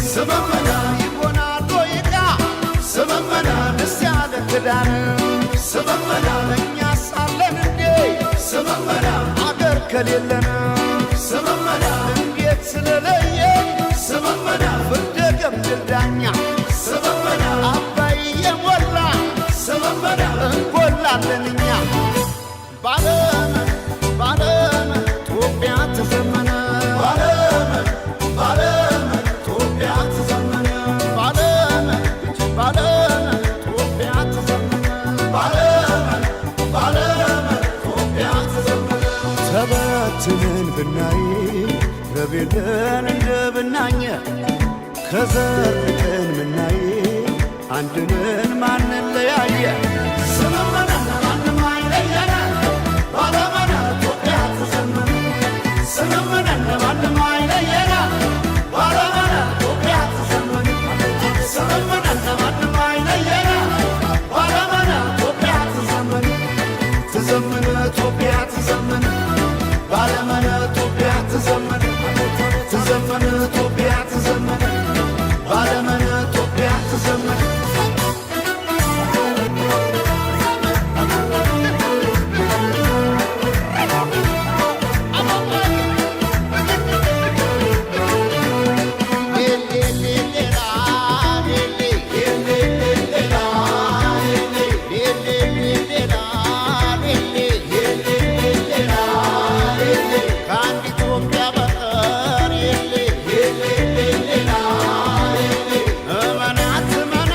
ስምምና ይሆናል ወይቃ ስምምና ደስ ያለ ክዳን ስምምና እኛ ሳለን እንዴ ስምምና አገር ከሌለን ስምምና እንዴት ስለለየ ስምምና ፍርደ ገምድል ዳኛ ስምምና አባይ የሞላ ስምምና እንጎላለን እኛ ባለመን ባለመን ኢትዮጵያ ተዘመነ ባለመን ባለመን ኢትዮጵያ ተዘመነ ባለመን ባለመን ኢትዮጵያ ተዘመነ ባለመን ባለመን ኢትዮጵያ ተዘመነ ተበትነን ብናይ በቤተን እንደ ብናኘ ከዘር ልቀን ምናይ አንድንን ማንን ለያየ ስምምነት ማንም አይለየነ ባለመነ ኢትዮጵያ ትዘምር ስምምነት ማንም አይለየነ ባለመነ ኢትዮጵያ ትዘምር ስምምነት ማንም አይለየነ ባለመነ ኢትዮጵያ ትዘምር ትዘምር ኢትዮጵያ ትዘምር ባለመነ ኢትዮጵያ ትዘምር ትዘምር ኢትዮጵያ ትዘምር ባለመነ ኢትዮጵያ ትዘምር ከአንድ ኢትዮጵያ በቀር የለ እመናት እመና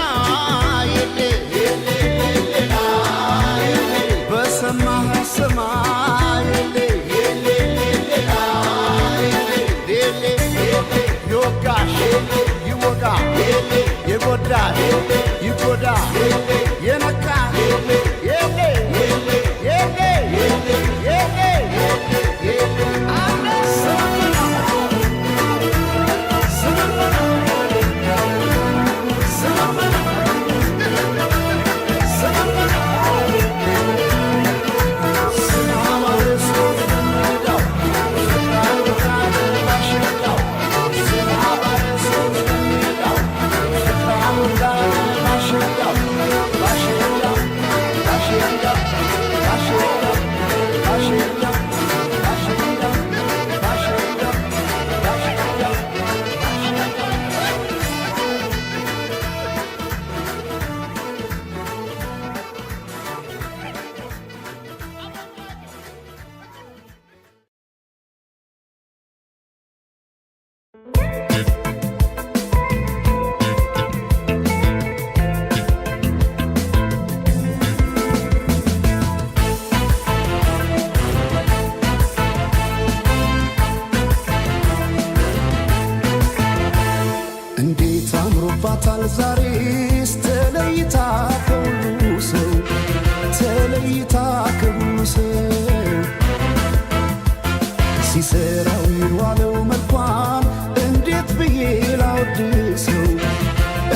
የለ በሰማህ ስማ የለ ይወጋሽ ይወጋ የጎዳሽ ይጎዳ የነካ የለ የለ የለ ተለይታ ከሁሉ ሰው ሲሰራው የዋለው መልኳን እንዴት ብዬ ላወድሰው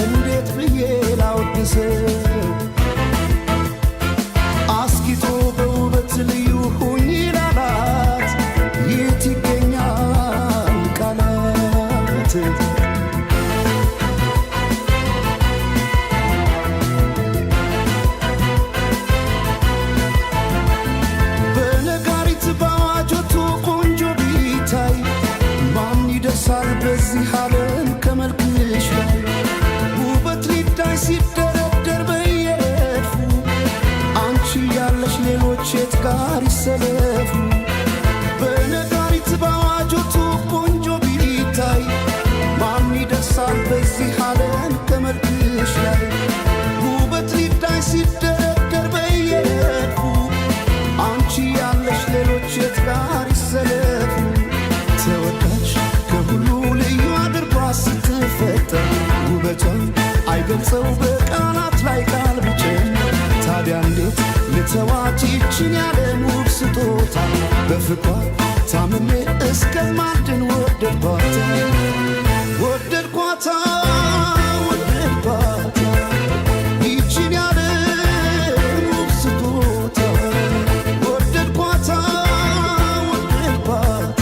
እንዴት ብዬ ላወድሰው አስጊጦ በውበት ልዩ ሁኝ ላላት የት ይገኛል ቃላት በነጋሪት በአዋጆቱ ቆንጆ ቢታይ ማን ይደርሳል በዚህ ዓለም ከመልክሽ ላይ ውበት ሊዳይ ሲደረደር በየረድፉ አንቺ ያለሽ ሌሎች የት ጋር ይሰለፉ በነጋሪት በአዋጆቱ ቆንጆ ቢታይ ማን ይደርሳል በዚህ ዓለም ከመልክሽ ላይ ውበት ሊዳይ ሲደረደር በየረድፉ አንቺ ያለሽ ሌሎች የት ጋር ይሰለፉ ተወዳጅ ከሁሉ ልዩ አድርጓ ስትፈጠር ውበቷን አይገልጸው በቃላት ላይ ቃል ብጨምር ታዲያ እንዴት ልተዋት ይችን ያለም ውብ ስጦታ በፍቅሯ ታምሜ እስከማድን ወደድኳታ ወደድኳታ ወደድኳታ ይችን ያለም ውብ ስጦታ ወደድኳታ ወደድኳታ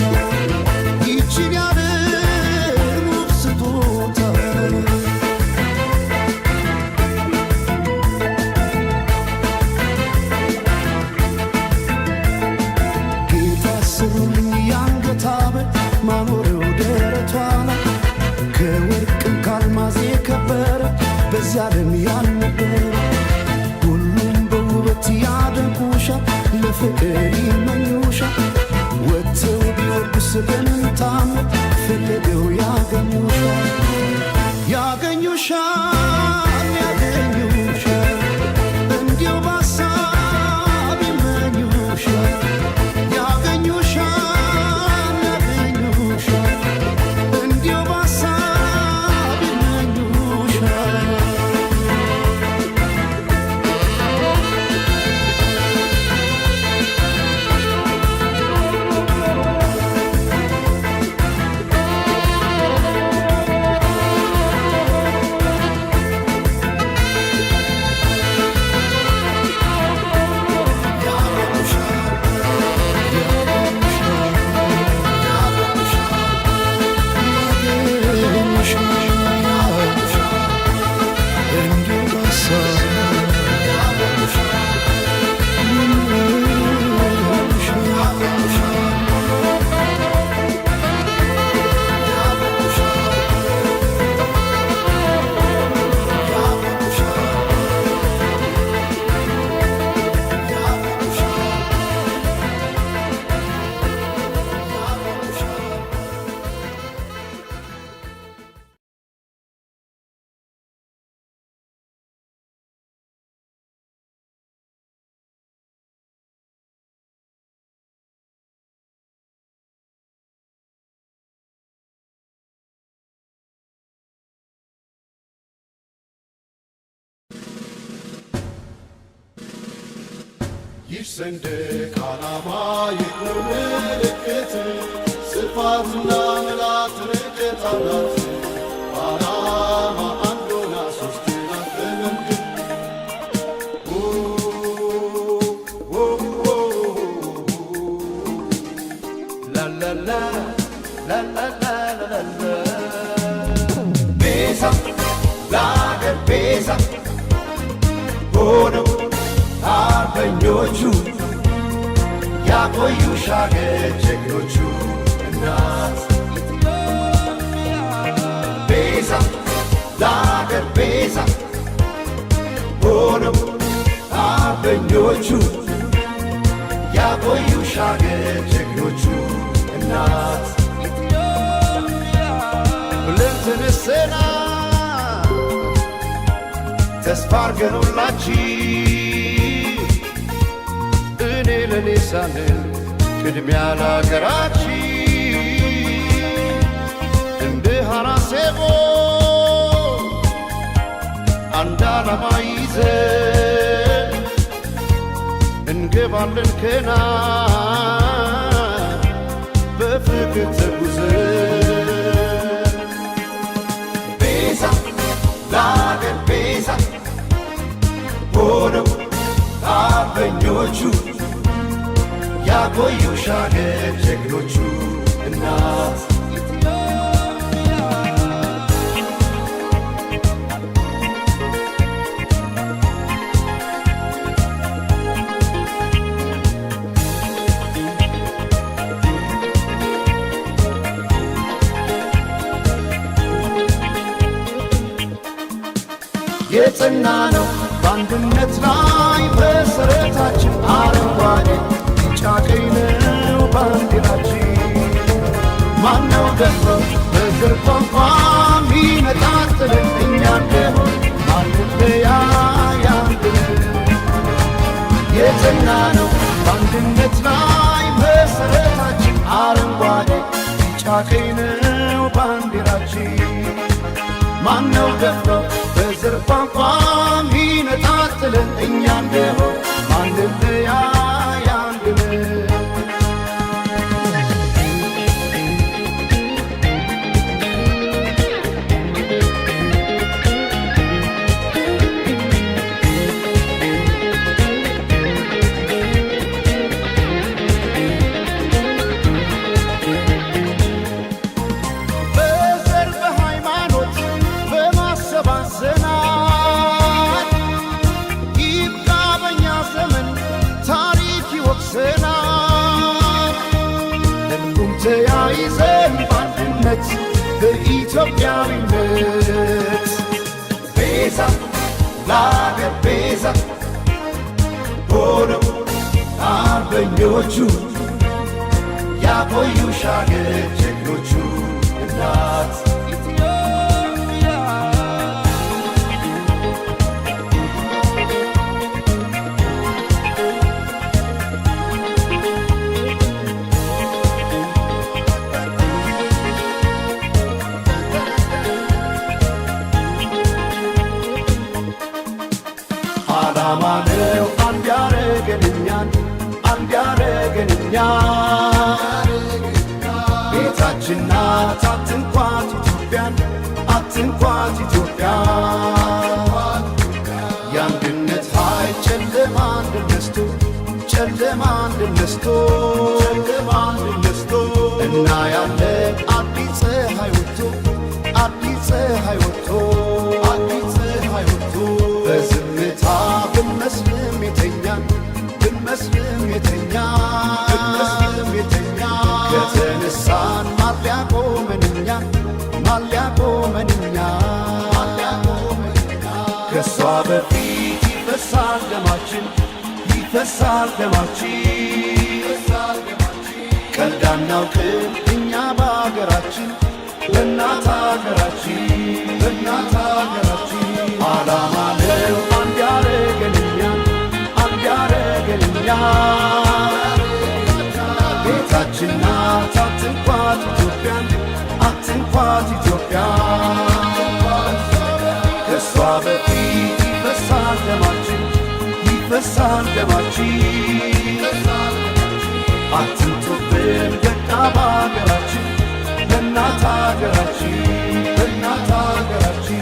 ይችን ያለም ውብ ስጦታ ጌታ ስሩልኝ የአንገት ሐብል ማኖረው ደረቷ ላይ ከወርቅም ካልማዝ የከበረ በዚህ ዓለም ያልነበረ ሁሉም በውበት ያደንቁሻል ለፍቅር ይመኙሻል ወጥተው ቢወርዱስ በምን ታምር ፈልገው ያገኙሻል ያገኙሻል ያገኙሻል እንዲያው በሐሳብ ይመኙሻል ያገኙሻል ያገኙሻል እንዲያው በሐሳብ ይመኙሻል ይህ ሰንደቅ ዓላማ የክብር ምልክት ስፋትና ምላት ርቀት አላት ዓላማ አንድ ሆና ሦስት ናት በመንገድ ላላላ ላላላላላ ቤዛ ለአገር ቤዛ ሆነው አርበኞቹ ያቆዩሽ አገር ጀግኖቹ እናት ቤዛ ለአገር ቤዛ ሆነው አርበኞቹ ያቆዩሽ አገር ጀግኖቹ እናት ብለን ተነስተና ተስፋ አርገኑላችሁ እኔ ለኔ ሳንል ቅድሚያ ለአገራችን እንደ ሐራሴቦ አንድ ዓላማ ይዘን እንገባለን ከናን በፍቅር ተጉዘን ቤዛ ለአገር ቤዛ ሆነው አርበኞቹ ያቆዩሽ አገር ጀግኖቹ እናት የጸና ነው በአንድነት ላይ መሰረታችን አረንጓዴ ቢጫ ቀይ ነው ባንዲራችን ማነው ገፎ በዘር ቋንቋ ሚነጣጥለን እኛ እንደሆን ማንለያያንድን የጸና ነው በአንድነት ላይ መሰረታችን አረንጓዴ ቢጫ ቀይ ነው ባንዲራችን ማነው ገፎ በዘር ቋንቋ ሚነጣጥለን እኛ እንደሆን ማንለያያንድን በዘር በሃይማኖት በማሰባሰናት ይብቃ በኛ ዘመን ታሪክ ይወቅሰናል። እንቁም ተያይዘን በአንድነት በኢትዮጵያዊነት ቤዛ ለአገር ቤዛ ሆነው አርበኞቹ ያቆዩሽ አገር ጀግኖቹ እናት ዓላማ ነው አንድ ያረገን እኛን አንድ ያረገን እኛን ቤታችን ናት አትንኳት ኢትዮጵያን አትንኳት ኢትዮጵያን የአንድነት ኃይል ጨለማን ድል ነስቶ ጨለማን ድል ነስቶ ጨለማን ድል ነስቶ እናያለን አዲስ ፀሐይ ወጥቶ አዲስ ፀሐይ ወጥቶ አዲስ ፀሐይ ወጥቶ በዝምታ ብንመስልም የተኛን ብንመስልም የተኛን ብንመስልም የተኛን ከተነሳን ማን ሊያቆመን እኛን ማን ሊያቆመን እኛን ማን ሊያቆመን እኛን ከእሷ በፊት ይፈሳል ደማችን ይፈሳል ደማችን ቀልድ አናውቅም እኛ በአገራችን በእናት አገራችን በእናት አገራችን ዓላማ ነው አንድ ያረገን እኛን አንድ ያረገን እኛን ቤታችን ናት አትንኳት ኢትዮጵያን አትንኳት ኢትዮጵያን ከእሷ በፊት ይፈሳል ደማችን ይፈሳል ደማችን አትንቶብን ደቃ በአገራችን በእናት አገራችን በእናት አገራችን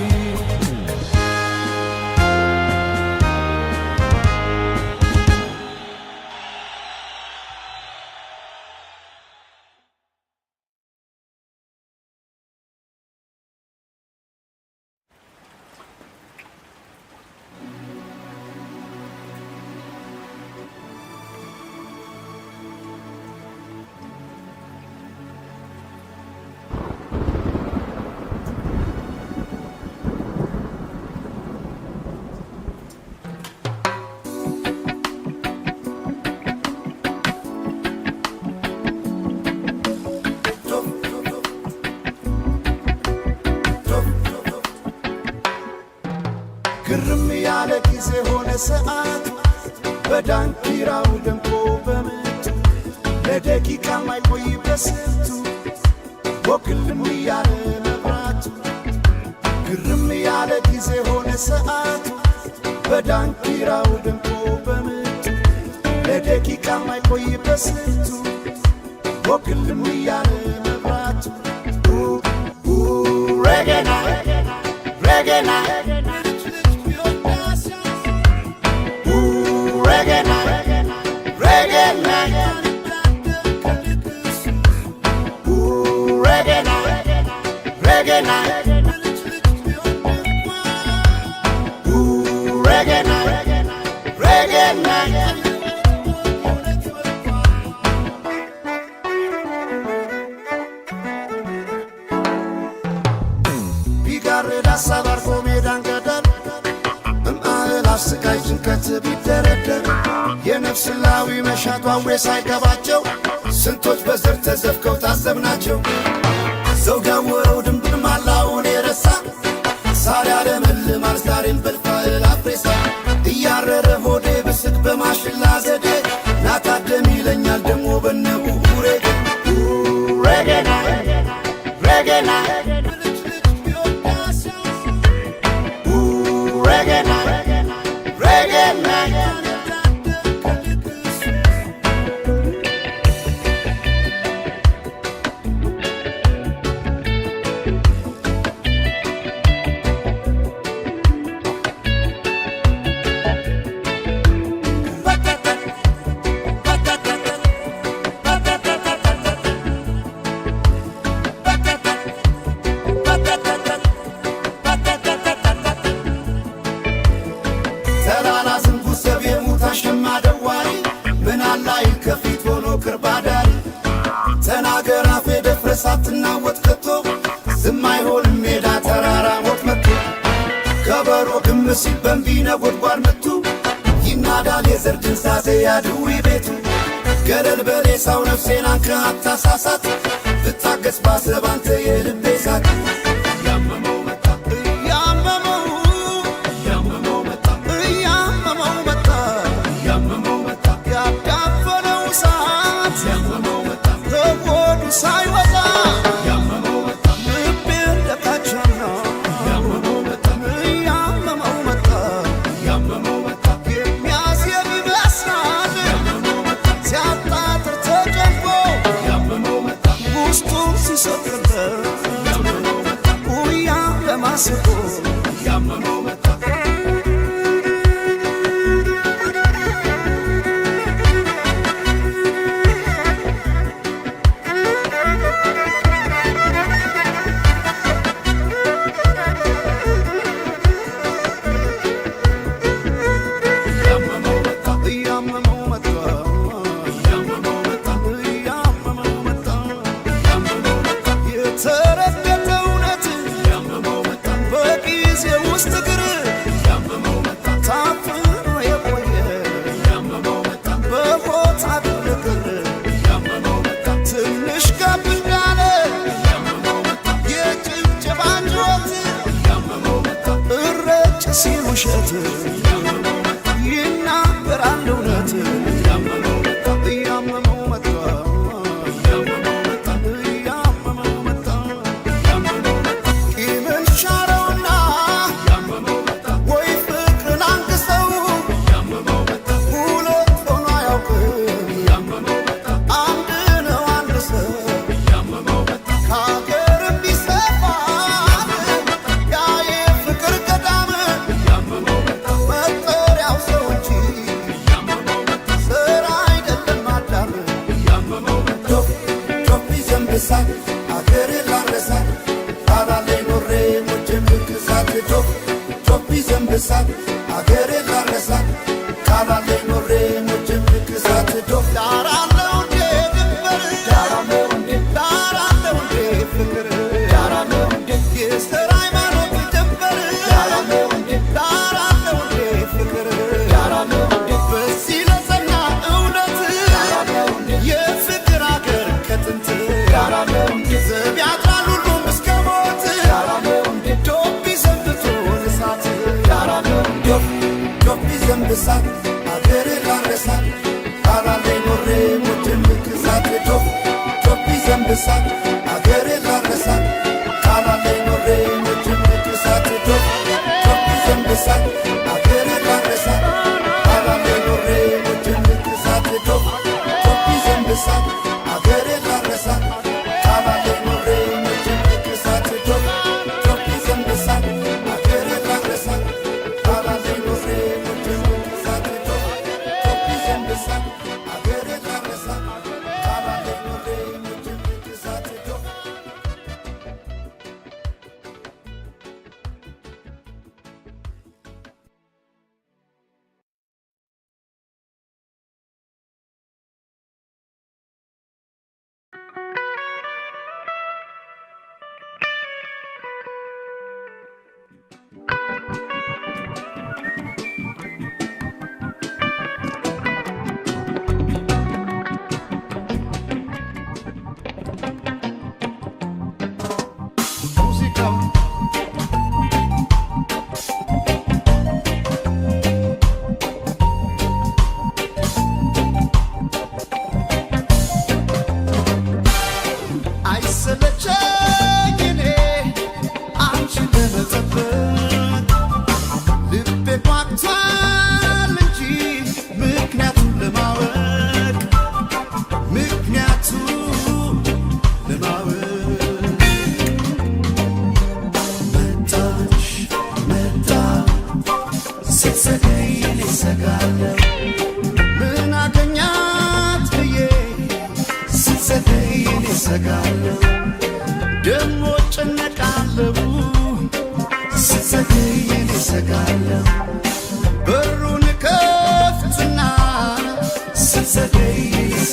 ግርም ያለ ጊዜ ሆነ ሰዓት በዳንኪራው ደምቆ በምቱ ለደቂቃ ማይቆይ በስንቱ ወክልም ያለ መብራቱ ግርም ያለ ጊዜ ሆነ ሰዓት በዳንኪራው ደምቆ በምቱ ለደቂቃ ለደቂቃ ማይቆይበት ስንቱ ወክልም እያለ መብራቱ Reggae night, reggae night, reggae night, reggae night, reggae night, reggae night, reggae night, reggae night. ቢጋርድ ሀሳብ አርፎ ሜዳን ገደል እምአል አስቃይ ጭንቀት ቢደረደር የነፍስ ላዊ መሻቷ አዌ ሳይገባቸው ስንቶች በዘር ተዘፍቀው ታዘብናቸው። ዘውግ ያወረው ድንብር ማላውን የረሳ ሳር ያለመልማል ዛሬም በልፋል አፍሬሳ እያረረ ሆዴ ብስቅ በማሽላ ዘዴ ናታደም ይለኛል ደሞ በነቡ ሬጌ Reggae night, reggae night, reggae night, reggae night. ተላላ ዝንጉ ሰብ የሙታ ሸማ ደዋሪ ምን አላይ ከፊት ሆኖ ክርባዳሪ ተናገር አፌ ደፍረስ አትናወጥ ከቶ ዝም አይሆንም ሜዳ ተራራ ሞት መቶ ከበሮ ግም ሲል በንቢ ነጎድጓድ መቱ ይናዳል የዘር ድንዛዜ ያድዊ ቤቱ ገለል በሬሳው ነፍሴን አንክረህ አታሳሳት ብታገስ ባሰብ አንተ የልቤ ሳት ያመመው መጣ ያመመው ያመመው መጣ ያመመው መጣ ያመመው መጣ ያዳፈነው ሰዓት ያመመው መጣ ከሆዱ ሳይወጣ ያመመው መጣ ልቤ እንደታቸና ያመመው መጣ ያመመው መጣ ያመመው መጣ የሚያስየም ይመስላል ያመመው መጣ ሲያጣጥር ተጨንቆ ያመመው መጣ ውስጡም ሲሰቅበት ያመመው መጣ ውያ ለማስቆ ያመመው መጣ ያመመው መጣ ያመመው መጣ ያመመው መጣ ያመመው መጣ ያመመው መጣ የተረገጠ እውነት ያመመው መጣ በጊዜ ውስጥ እግር ያመመው መጣ ታፍኖ የቆየ ያመመው መጣ በቦታ ግርግር ያመመው መጣ ትንሽ ከፍ እንዳለ ያመመው መጣ የጭብጨባ ጩኸት ያመመው መጣ እረጭ ሲል ውሸት ያመመው መጣ ይናገራል እውነት ያመመው መጣ ያመመው መጣ ያመመው መጣ ያመመው መጣ ያመመው መጣ ቂምን ሻረውና ያመመው መጣ ወይ ፍቅርን አንግሰው ያመመው መጣ ሁለት ሆኖ አያውቅም ያመመው መጣ አንድ ነው አንድ ሰው ያመመው መጣ ከሀገርም ቢሰፋል ያ የፍቅር ገዳም ያመመው መጣ መጠሪያው ሰው እንጂ ያመመው መጣ ስራ አይደለም አዳም ያመመው መጣ ዶፍ ይዘንብሳል አገሬን ላረሳት ባላለኝ ኖሬ ሞቼም ልክሳት ዶፍ ይዘንብሳል አገሬን ላረሳት ካላለኝ ኖሬ ሞቼም ልክሳት ዶፍ ዳራለው እንዴ ድንበር ዳራለው እንዴ ዳራለው እንዴ ፍቅር ዳራለው እንዴ የስራ ሃይማኖት ድንበር ዳራለው እንዴ ዳራለው እንዴ ፍቅር ዳራለው እንዴ በዚህ ለጸና እውነት ዳራለው እንዴ የፍቅር አገር ከጥንት ዳራለው እንዴ ዘብ ያጥራል ሁሉም እስከ ሞት ዳራለው እንዴ ዶፍ ይዘንብቶን እሳት ዳራለው እንዴ ዶፍ ይዘንብሳት አገሬን ላረሳት ካላለኝ ኖሬ ሞቼም ልክሳት ዶፍ ይዘንብሳት አገሬን ላረሳት ካላለኝ ኖሬ ሞቼም ልክሳት ዶፍ ይዘንብሳት አገሬን ላረሳት ካላለኝ ኖሬ ሞቼም ልክሳት ዶፍ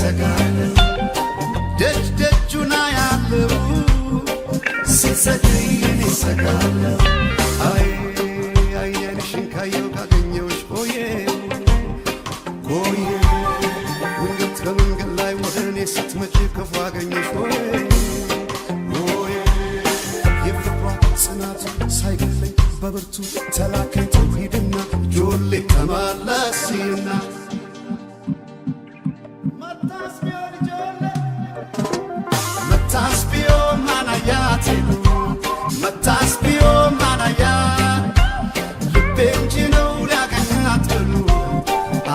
እሰጋለሁ ደጅ ደጁና ያለው ሲሰግይ እኔ እሰጋለሁ አይ አይንሽን ካየው ካገኘውሽ ቆየ ቆየ መንገድ ከመንገድ ላይ ወደ እኔ ስትመጪ ክፉ አገኘሽ ቆየ ቆየ የፍቅሯ ጽናቱ ሳይገለኝ በብርቱ ተላከኝ ትውሂድና ጆሌ ተመለስና መታስቢዮ ማናያ ልቤ እንጂ ነው ሊያገኛት ብሉ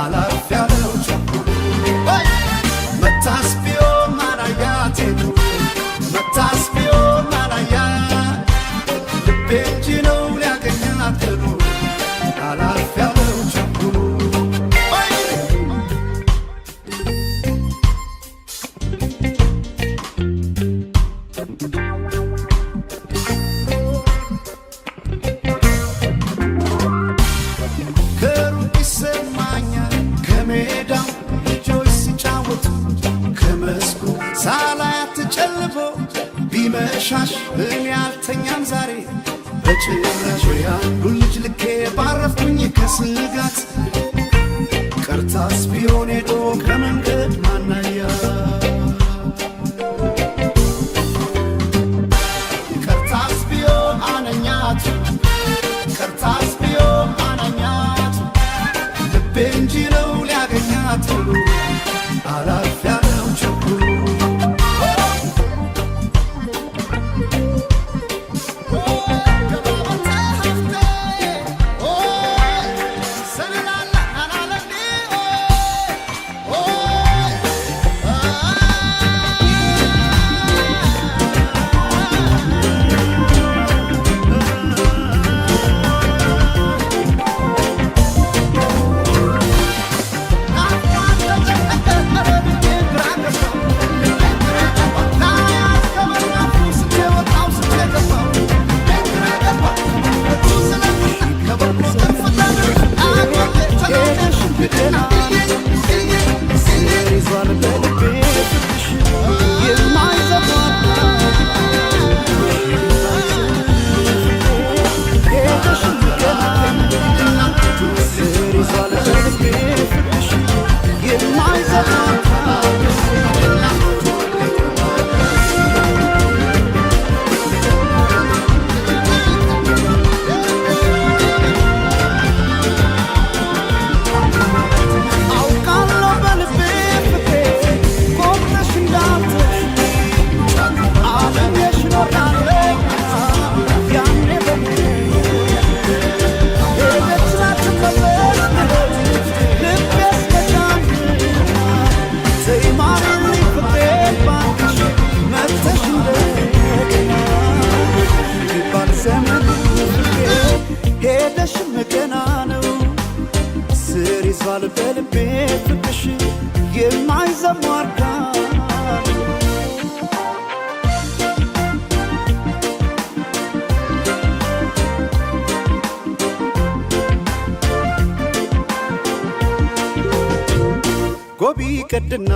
አላርፍ ያለው ቸኩሉ መታስቢዮ ማናያ ቴሉ መታስቢዮ ማናያ ልቤ እንጂ ነው ሊያገኛት ብሉ አላርፍ ያለው ቸኩሉ ሳላያት ጨልፎ ቢመሻሽ እኔ አልተኛም ዛሬ በጭራሽ ያንዱን ልጅ ልኬ ባረፍኩኝ ከስጋት ቀርታስ ቢሆን ሄዶ ከመንገድ ማናያ ቀርታስ ቢሆን አነኛት ቀርታስ ቢሆን አነኛት ልቤ እንጂ ነው ሊያገኛት ሁሉ አላርፍ ያለው ቸኩሉ በልቤ ፍቅሽ የማይዘሟር ጎቢ ቀድና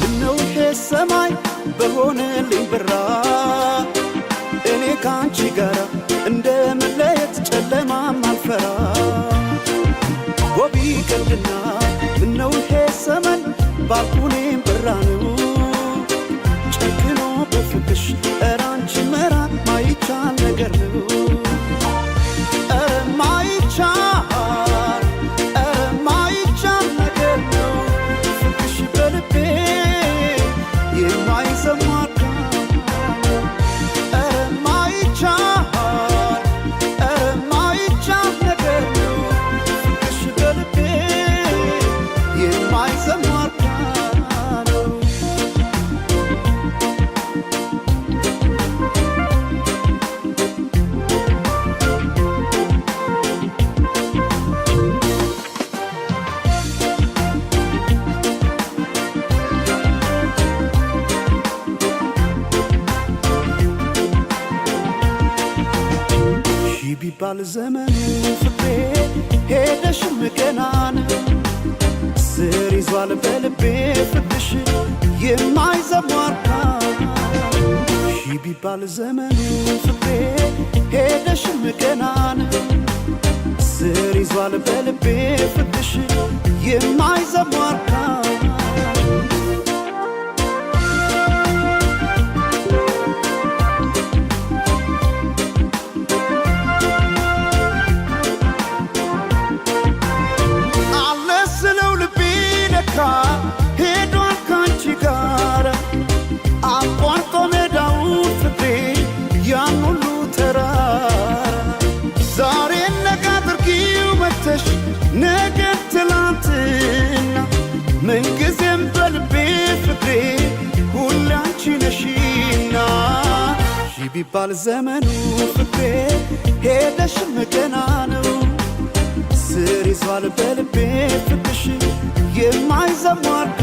እነው ሰማይ በሆነልኝ ብራ እኔ ካንቺ ጋር እንደመለየት ጨለማም አልፈራ ጎቢ ቀድና እነው ሰማይ ባልኩኔም ብራ ነው ጨክኖ በፍቅሽ እራንቺ መራቅ ማይቻል ነገር ነው ቢባል ዘመኑ ፍቅሬ ሄደሽም ገና ነው ስር ይዟል በልቤ ፍቅርሽ የማይዘሟርካ ሺ ቢባል ዘመኑ ፍቅሬ ሄደሽም ገና ነው ስር ይዟል በልቤ ፍቅርሽ የማይዘሟርካ ሄዷል ካንቺ ጋር አቋርጦ ሜዳውን ፍቅሬ ያን ሁሉ ተራራ ዛሬ ነገ አድርጊው መተሽ ነገ ትላንትና ምንጊዜም በልቤ ፍቅሬ ሁሌ አንቺ ነሽና ሺ ቢባል ዘመኑ ፍቅሬ ሄደሽም ገና ነው ስር ይዟል በልቤ ፍቅርሽ የማይዘሟርካ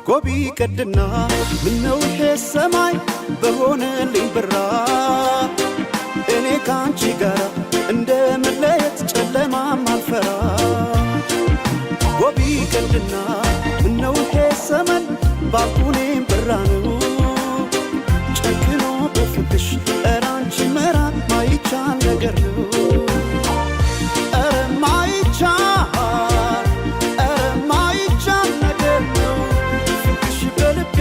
ጎቢ ቀድና ምነው ይሄ ሰማይ በሆነልኝ ብራ እኔ ካንቺ ጋር እንደ መለየት ጨለማም አልፈራ ጎቢ ቀድና ምነው ይሄ ሰመን ባልኩኔም ብራ ነው ጨክኖ በፍቅሽ ኧረ አንቺ መራቅ ማይቻል ነገር ነው ኧረ ማይቻል ነገር ነው ፍቅሽ በልቤ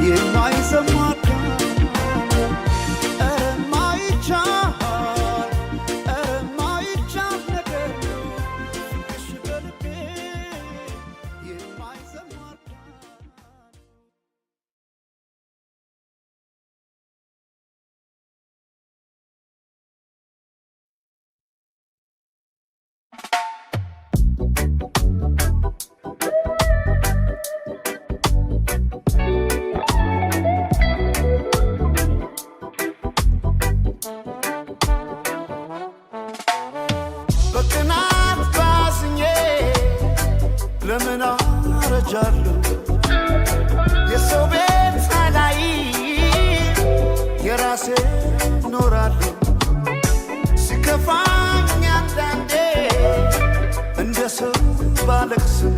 የማይዘሟርካ ኧረ ማይቻል ነገር ነው ፍቅሽ በልቤ የማይዘሟርካ በቅናት ባዝኜ ለምን አረጃለሁ የሰው ቤት ላይ የራሴ ኖራለሁ ሲከፋኝ አንዳንዴ እንደ ሰው ባለቅስም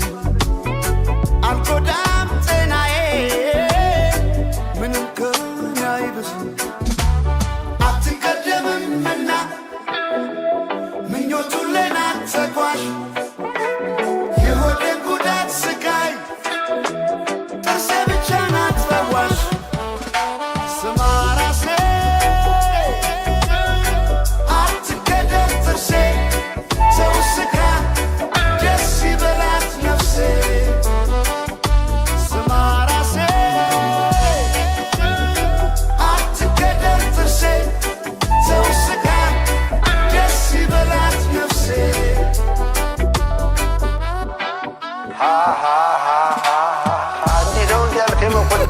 አልጎዳም ጤናዬ ምንም ከኔ አይብስም አትቀደምምና ምኞቱን ለናት ተጓዥ የሆዴን ጉዳት ስቃይ ጥርሴ ብቻ ናት ፈዋሽ ስማ ራሴ አትከደም ጥርሴ ሰው ስካ ደስ ይበላት ነፍሴ ስማ ራሴ አትከደም ጥርሴ ሰው ስካ ደስ ይበላት ነፍሴ እንዲህ ነው እንዲያልክ የመኮን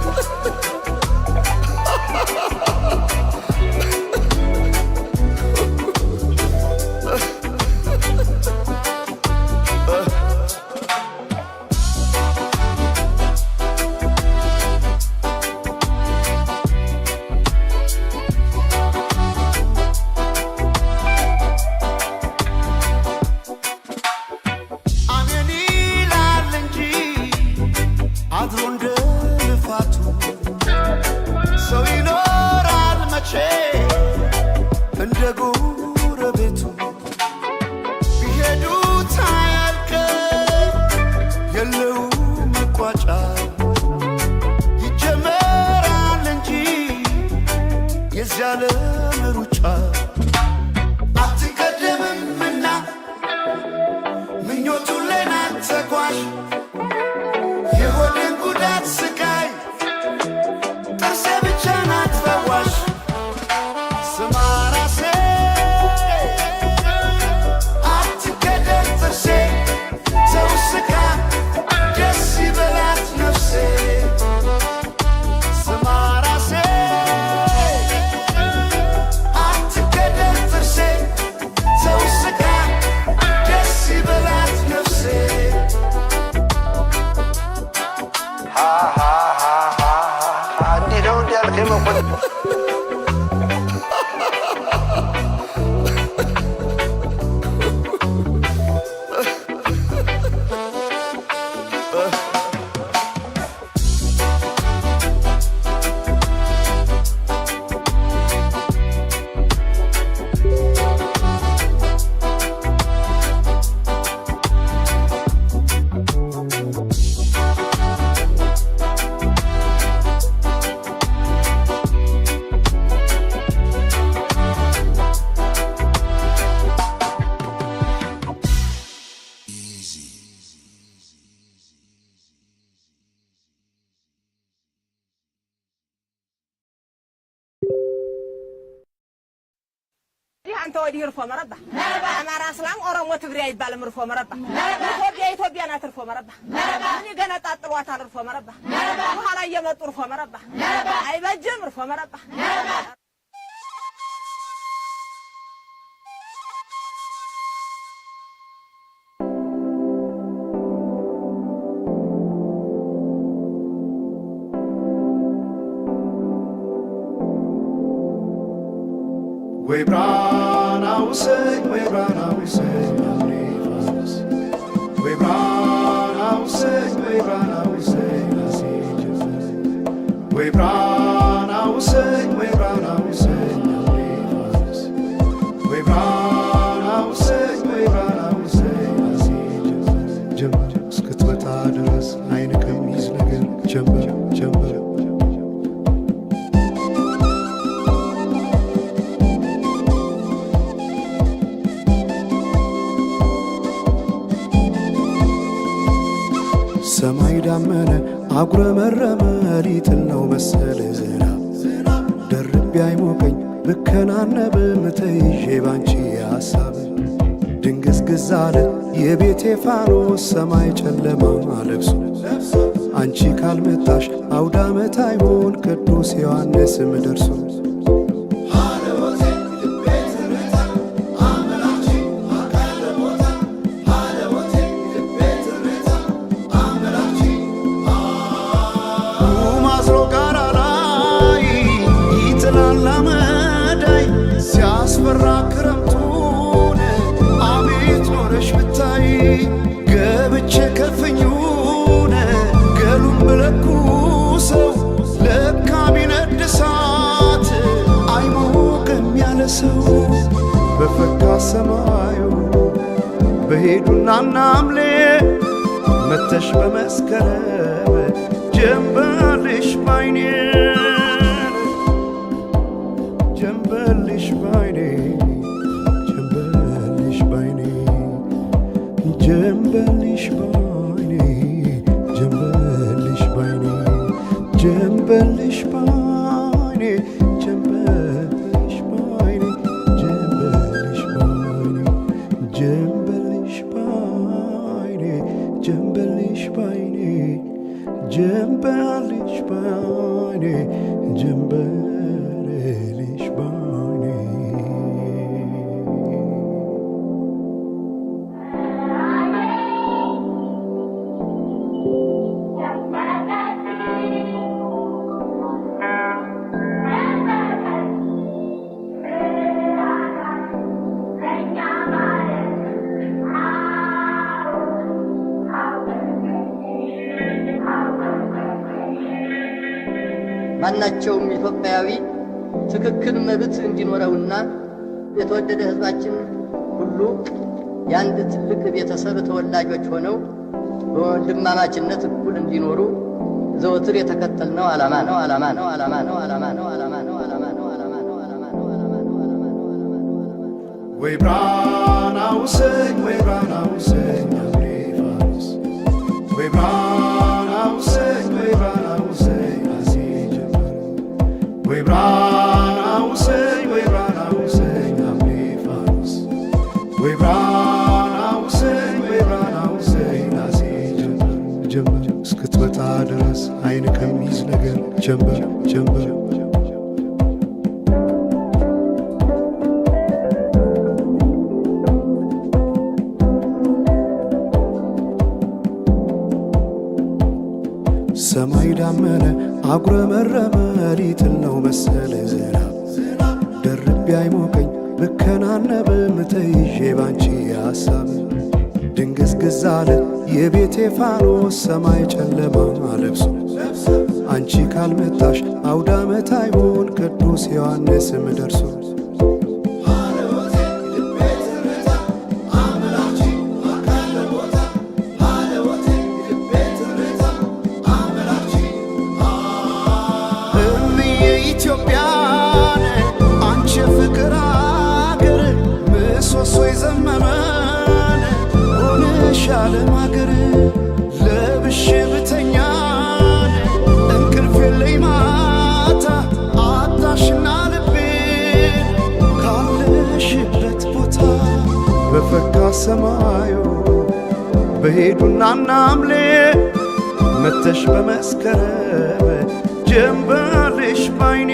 አሜን ይላል እንጂ አድሮ እንደ ልፋቱ ሰው ይኖራል መቼ እንደ ጎረቤቱ ቢሄዱት አያልቅም የለው መቋጫ ይጀመራል እንጂ የዚህ ዓለም ሩጫ አትቀደምምና ምኞቱን ለናት ተጓዥ የሆዴን ጉዳት ስቃይ ጥርሴ ብቻ ናት ፈዋሽ ስማ ራሴ አትከደም ጥርሴ ሰው ስካ ደስ ይበላት ነፍሴ ስማ ራሴ አትከደም ጥርሴ ሰው ስካ ደስ ይበላት ነፍሴ እንዲህ ነው أنت ودي رفو مربع أمار أسلام أورمو تبري يبال مرفو مربع إثيوبيا أنا ترفو مربع أني جنا تطلعت على رفو مربع وهلا يمط رفو مربع أي بجم رفو مربع We brought our say, we brought our say, we brought our say, we brought our say, we brought our say, we brought our say, we brought our say, we brought our say, jump, skutwat adres, eine kamis nager, jump, jump. ሰማይ ዳመነ አጉረመረመ ሊጥል ነው መሰለ ዝናብ ደርቤ አይሞቀኝ ብከናነብ ምትይዤ ባንቺ ሐሳብ ድንግዝግዝ አለ የቤቴ ፋኖስ ሰማይ ጨለማ ለብሶ አንቺ ካልመጣሽ አውደ ዓመት አይሆን ቅዱስ ዮሐንስም ደርሶ ገብቼ ከፍኙነ ገሉን ብለኩሰው ለካ ቢነድ እሳት አይሞቅም ያለ ሰው በፈካ ሰማዩ በሄዱና ናምሌ መተሽ በመስከረም ጀንበልሽ ባይኔ ጀንበልሽ ባይኔ ጀንበልሽ ባይኔ ጀንበልሽ ባይኔ ጀንበልሽ ባይኔ ጀንበልሽ ባይኔ ጀንበልሽ ባይኔ ጀንበልሽ ባይኔ ጀንበልሽ ባይኔ ጀንበልሽ ባይኔ ጀንበልሽ ባይኔ ማናቸውም ኢትዮጵያዊ ትክክል መብት እንዲኖረውና የተወደደ ሕዝባችን ሁሉ የአንድ ትልቅ ቤተሰብ ተወላጆች ሆነው በወንድማማችነት እኩል እንዲኖሩ ዘወትር የተከተልነው ዓላማ ነው። We brought our say, we brought our say, we brought our say, we brought our say. We brought our say, we brought our say, we brought our say, we brought our say, ጀምር እስክትመጣ ድረስ አይን ከሚይዝ ነገር ጀምር ጀምር ሰማይ ዳመነ አጉረመረመ ሊጥል ነው መሰለ ዝናብ ደርቤ አይሞቀኝ ብከናነብም ተይዤ ባንቺ ሐሳብ ድንግዝግዝ አለ የቤቴ ፋኖስ ሰማይ ጨለማ ለብሶ አንቺ ካልመጣሽ አውደ ዓመት አይሆን ቅዱስ ዮሐንስም ደርሶ ኢትዮጵያን አንቺ ፍቅር አገር ምሰሶ የዘመመን ሆነሻል ማገር ለብሼ ብተኛን እንቅልፍ የለኝ ማታ አጣሽና ልቤን ካለሽበት ቦታ በፈካ ሰማዩ በሄዱና ናምሌ መተሽ በመስከረም ጀንበልሽ ባይኔ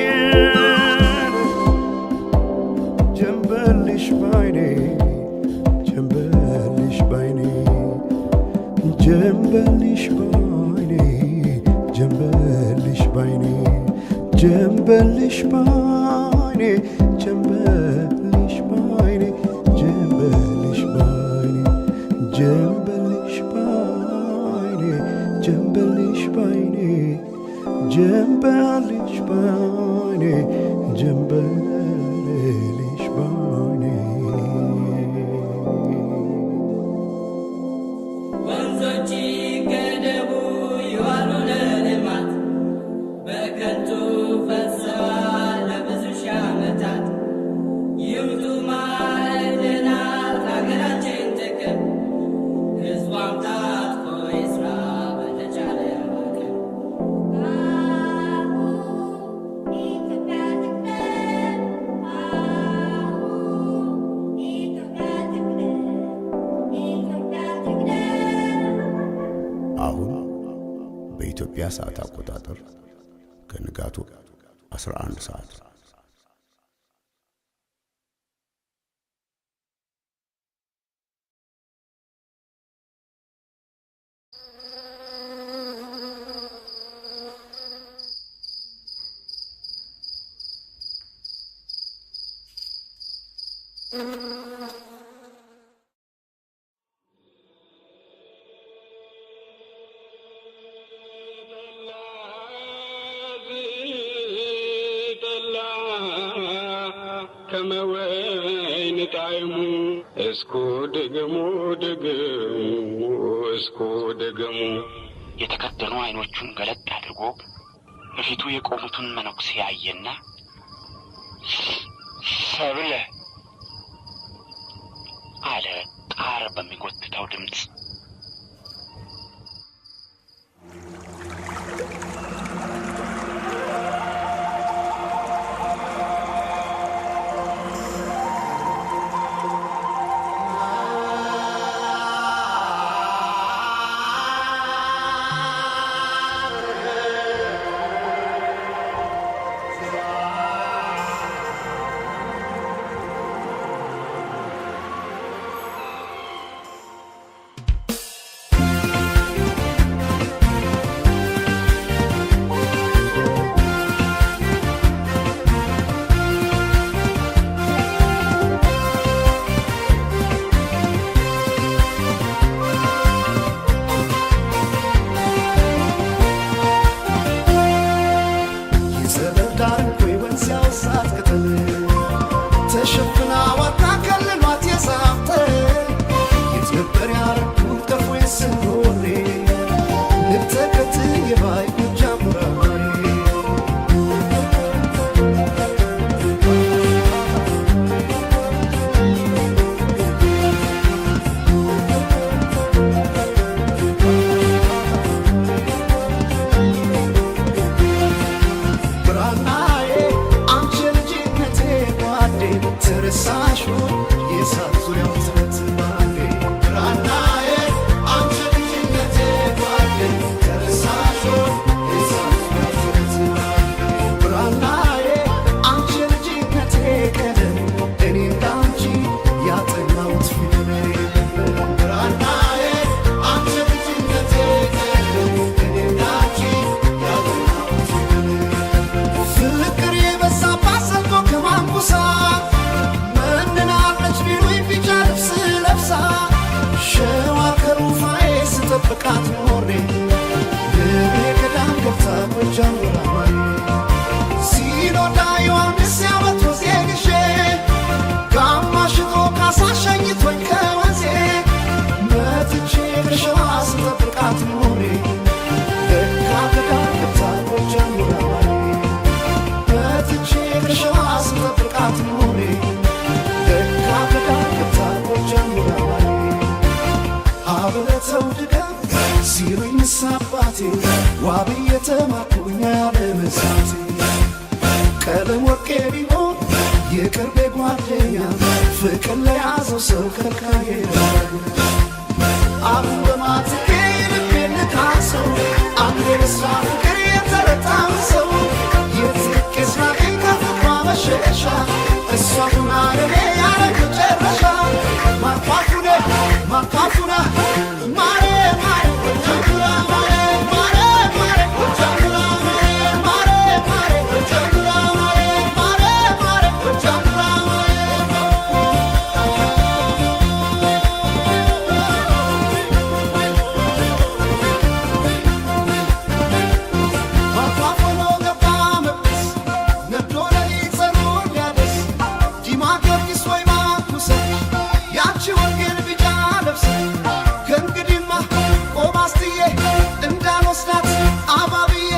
ጀንበልሽ ባይኔ ጀንበልሽ ባይኔ ጀንበልሽ ባይኔ ጀንበልሽ ባይኔ ጀንበልሽ ባይኔ ጀንበልሽ ባይኔ ጀንበልሽ ባይኔ ጀንበልሽ ባይኔ ጀንበልሽ ባይኔ ጀንበልሽ ባይኔ ጀንበልሽ ባይኔ ወንዞች ገደቡ ይዋሉ ለልማት በከንቱ ፈሰዋል ለብዙ ሺህ ዓመታት ይምጡ ማዕድናት ሀገራችን ጥቅም ሕዝቧም ታጥቆ ይስራ በተቻለ አቅም አሁን በኢትዮጵያ ሰዓት አቆጣጠር ከንጋቱ 11 ሰዓት ከመወይን ጣዕሙ እስኩ ድግሙ ድግሙ እስኩ ድግሙ የተከደኑ አይኖቹን ገለጥ አድርጎ በፊቱ የቆሙትን መነኩሴ አየና ሰብለ አለ ጣር በሚጎትተው ድምፅ። እናቴ ዋብዬ ተማርኩኝ ያለመሳቴ ቀለም ወርቄ ቢሆን የቅርቤ ጓደኛ ፍቅር ለያዘው ሰው ከልካዬ አሁን በማትኬ ልቤን ልካሰው አንዴ በሷ ፍቅር የተረታም ሰው የትቄስ ናቀኝ ከፍቅሯ መሸሻ እሷ ሁና ለኔ ያለ መጨረሻ ማርኳፉነ ማርኳፉነ ማሬ ማሬ ጀምራ ማሬ ማሬ ማሬ ጀምራ ማሬ ማሬ ማሬ ጀምራ ማሬ ማሬ ማሬ ጀምራ ማሬ ማርኳፉነ ገባ መቅደስ ነዶ ለሊት ጸሎት ሊያደስ ዲማ ጊዮርጊስ ወይ ማኩሰ ያቺ ወንጌል ቢጫ ለብሰ ከእንግዲህማ ቆማስትዬ እንዳልወስዳት አባብዬ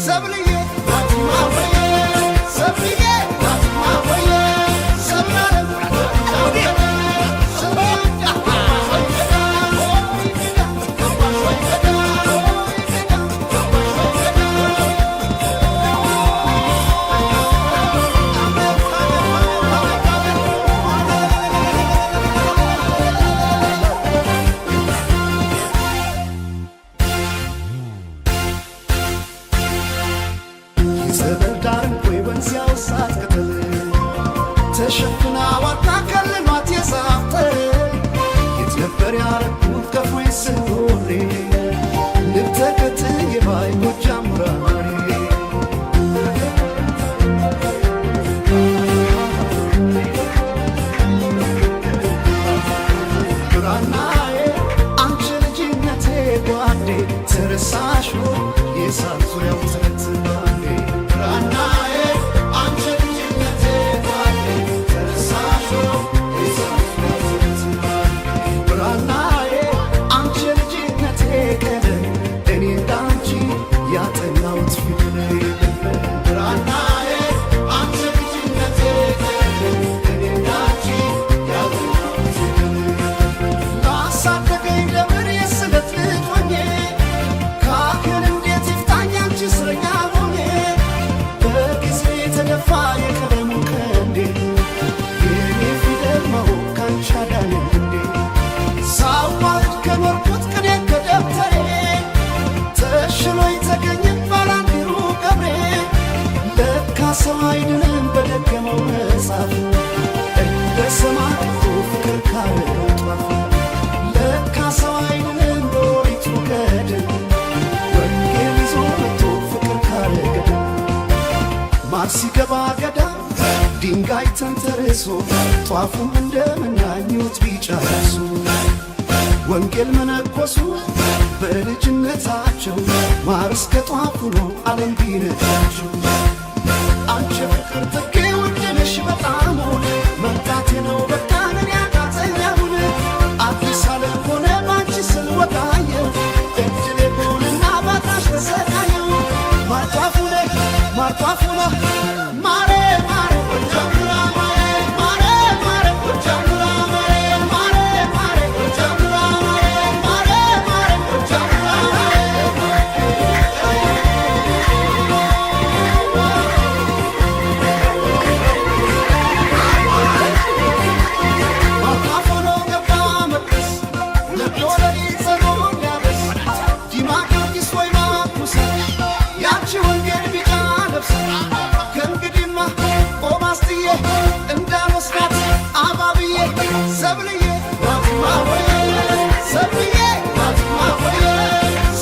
ሰብልዬ ፋቲማ ወዬ ሰብልዬ ፋቲማ ወዬ ሰብላለም የጸበል ዳርን ወይ ወንዝ ያወሳት ቅጠል ተሸፍና ዋርካ ከልሏት የዛፍጠል የት ነበር ያረኩት ከፎይ ስኖሬ ንብ ተከትዬ ባይ ጎጃም ሙራሬ ብራናዬ አንቺ ልጅነቴ ጓዴ ተረሳሽ የሳት ዙሪያው ትረት ባንዴ ብራናዬ አንቺ ልጅነቴ ጓዴ ተረሳሽ የሳት ዙሪያው ትረት ባንዴ ብራናዬ አንቺ ልጅነቴ ቀደም እኔ እንዳንቺ ያጠናሁት ፊደል የለም ብራናዬ አንቺ ልጅነቴ ቀደም እኔ እንዳንቺ ያጠናሁት ፊደል የለም ላሳደገኝ ደብር የስለት ልጅ ሆኜ ካህን እንዴት ይፍታኝ አንቺ እስረኛ ሆኜ በጊዜ የተደፋ የቀለሙ ቀንዴ የኔ ፊደል ማወቅ ካንቺ አዳነኝ እንዴ ሳዋህድ ከኖርኩት ቅኔ ከደብተሬ ተሽሎኝ ተገኘ ባላንዲሩ ገብሬ ለካ ሰው አይድንም በደገመው መጽሐፍ እንደ ሰማዕቱ ፍቅር ካረገው ጧፍ ለካ ሰው አይድንም በኦሪቱ ገድል ወንጌል ይዞ መጥቶ ፍቅር ካረገው ማር ሲገባ ገዳም ድንጋይ ተንተርሶ ጧፉም እንደ መናኙት ቢጨርሱ ወንጌል መነኮሱ በልጅነታቸው ማር እስከ ጧፉ ነው ዓለም ቢነዳቸው አንቺ ፍቅር ጥጌ ውድ ነሽ በጣም መምጣቴ ነው በቃ እኔ ያቃተኛውን አዲስ ዓለም ሆነ ባንቺ ስልወጣየ እድሌ ሆነና ባጣሽ ተሰቃየው ማርጧፉነ ማርጧፉነ ማሬ ማሬ ጀምራ ማሬ ማሬ ማሬ ጀምራ ማሬ ማሬ ማሬ ጀምራ ማሬ ማሬ ማሬ ጀምራ ማርጧፉነ ገባ መቅደስ ነዶ ለሊት ጸሎት ሊያደስ ዲማ ጊዮርጊስ ወይ ማኩሰ ያቺ ወንጌል ቢጫ ለብሰ ከእንግዲህማ ቆማስትዬ እንዳልወስዳት አባብዬ ሰብልዬ ፋቲማ ወዬ ሰብልዬ ፋቲማ ወዬ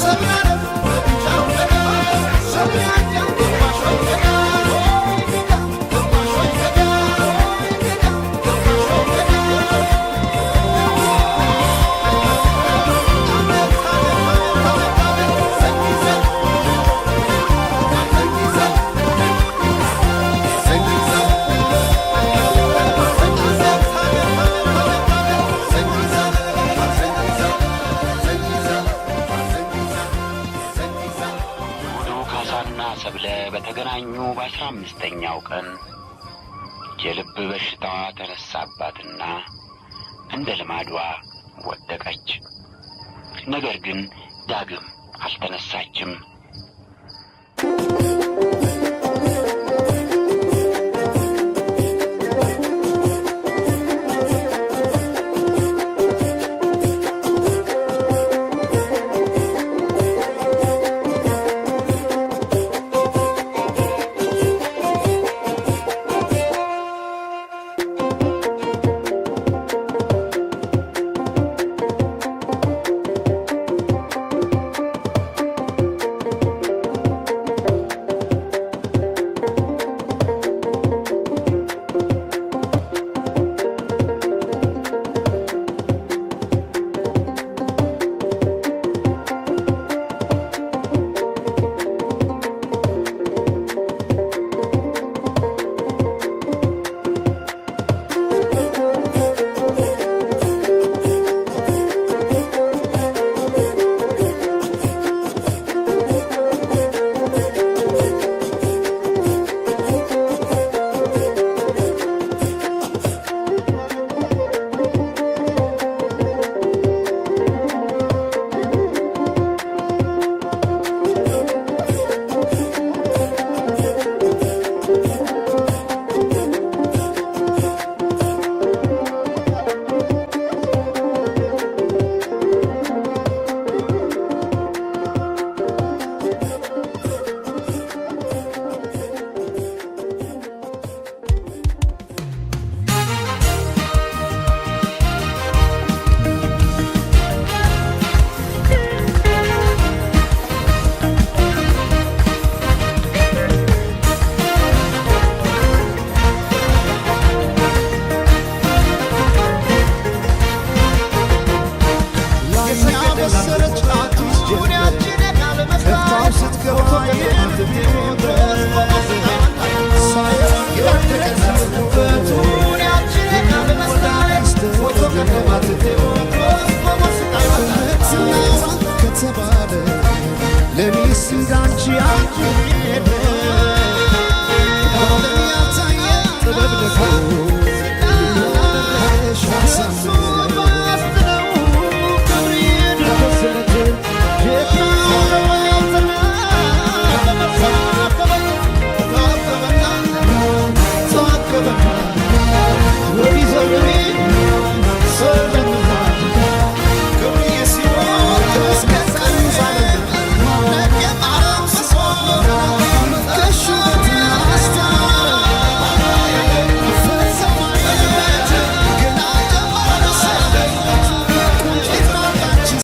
ሰብላለም በቢጫው ገዳ ሰብላጃም ገባሽ ወይ ገዳ ገባሽ ወይ ገዳ ገባሽ ወይ ገዳ ሰብለ በተገናኙ በ15ኛው ቀን የልብ በሽታዋ ተነሳባትና እንደ ልማዷ ወደቀች። ነገር ግን ዳግም አልተነሳችም።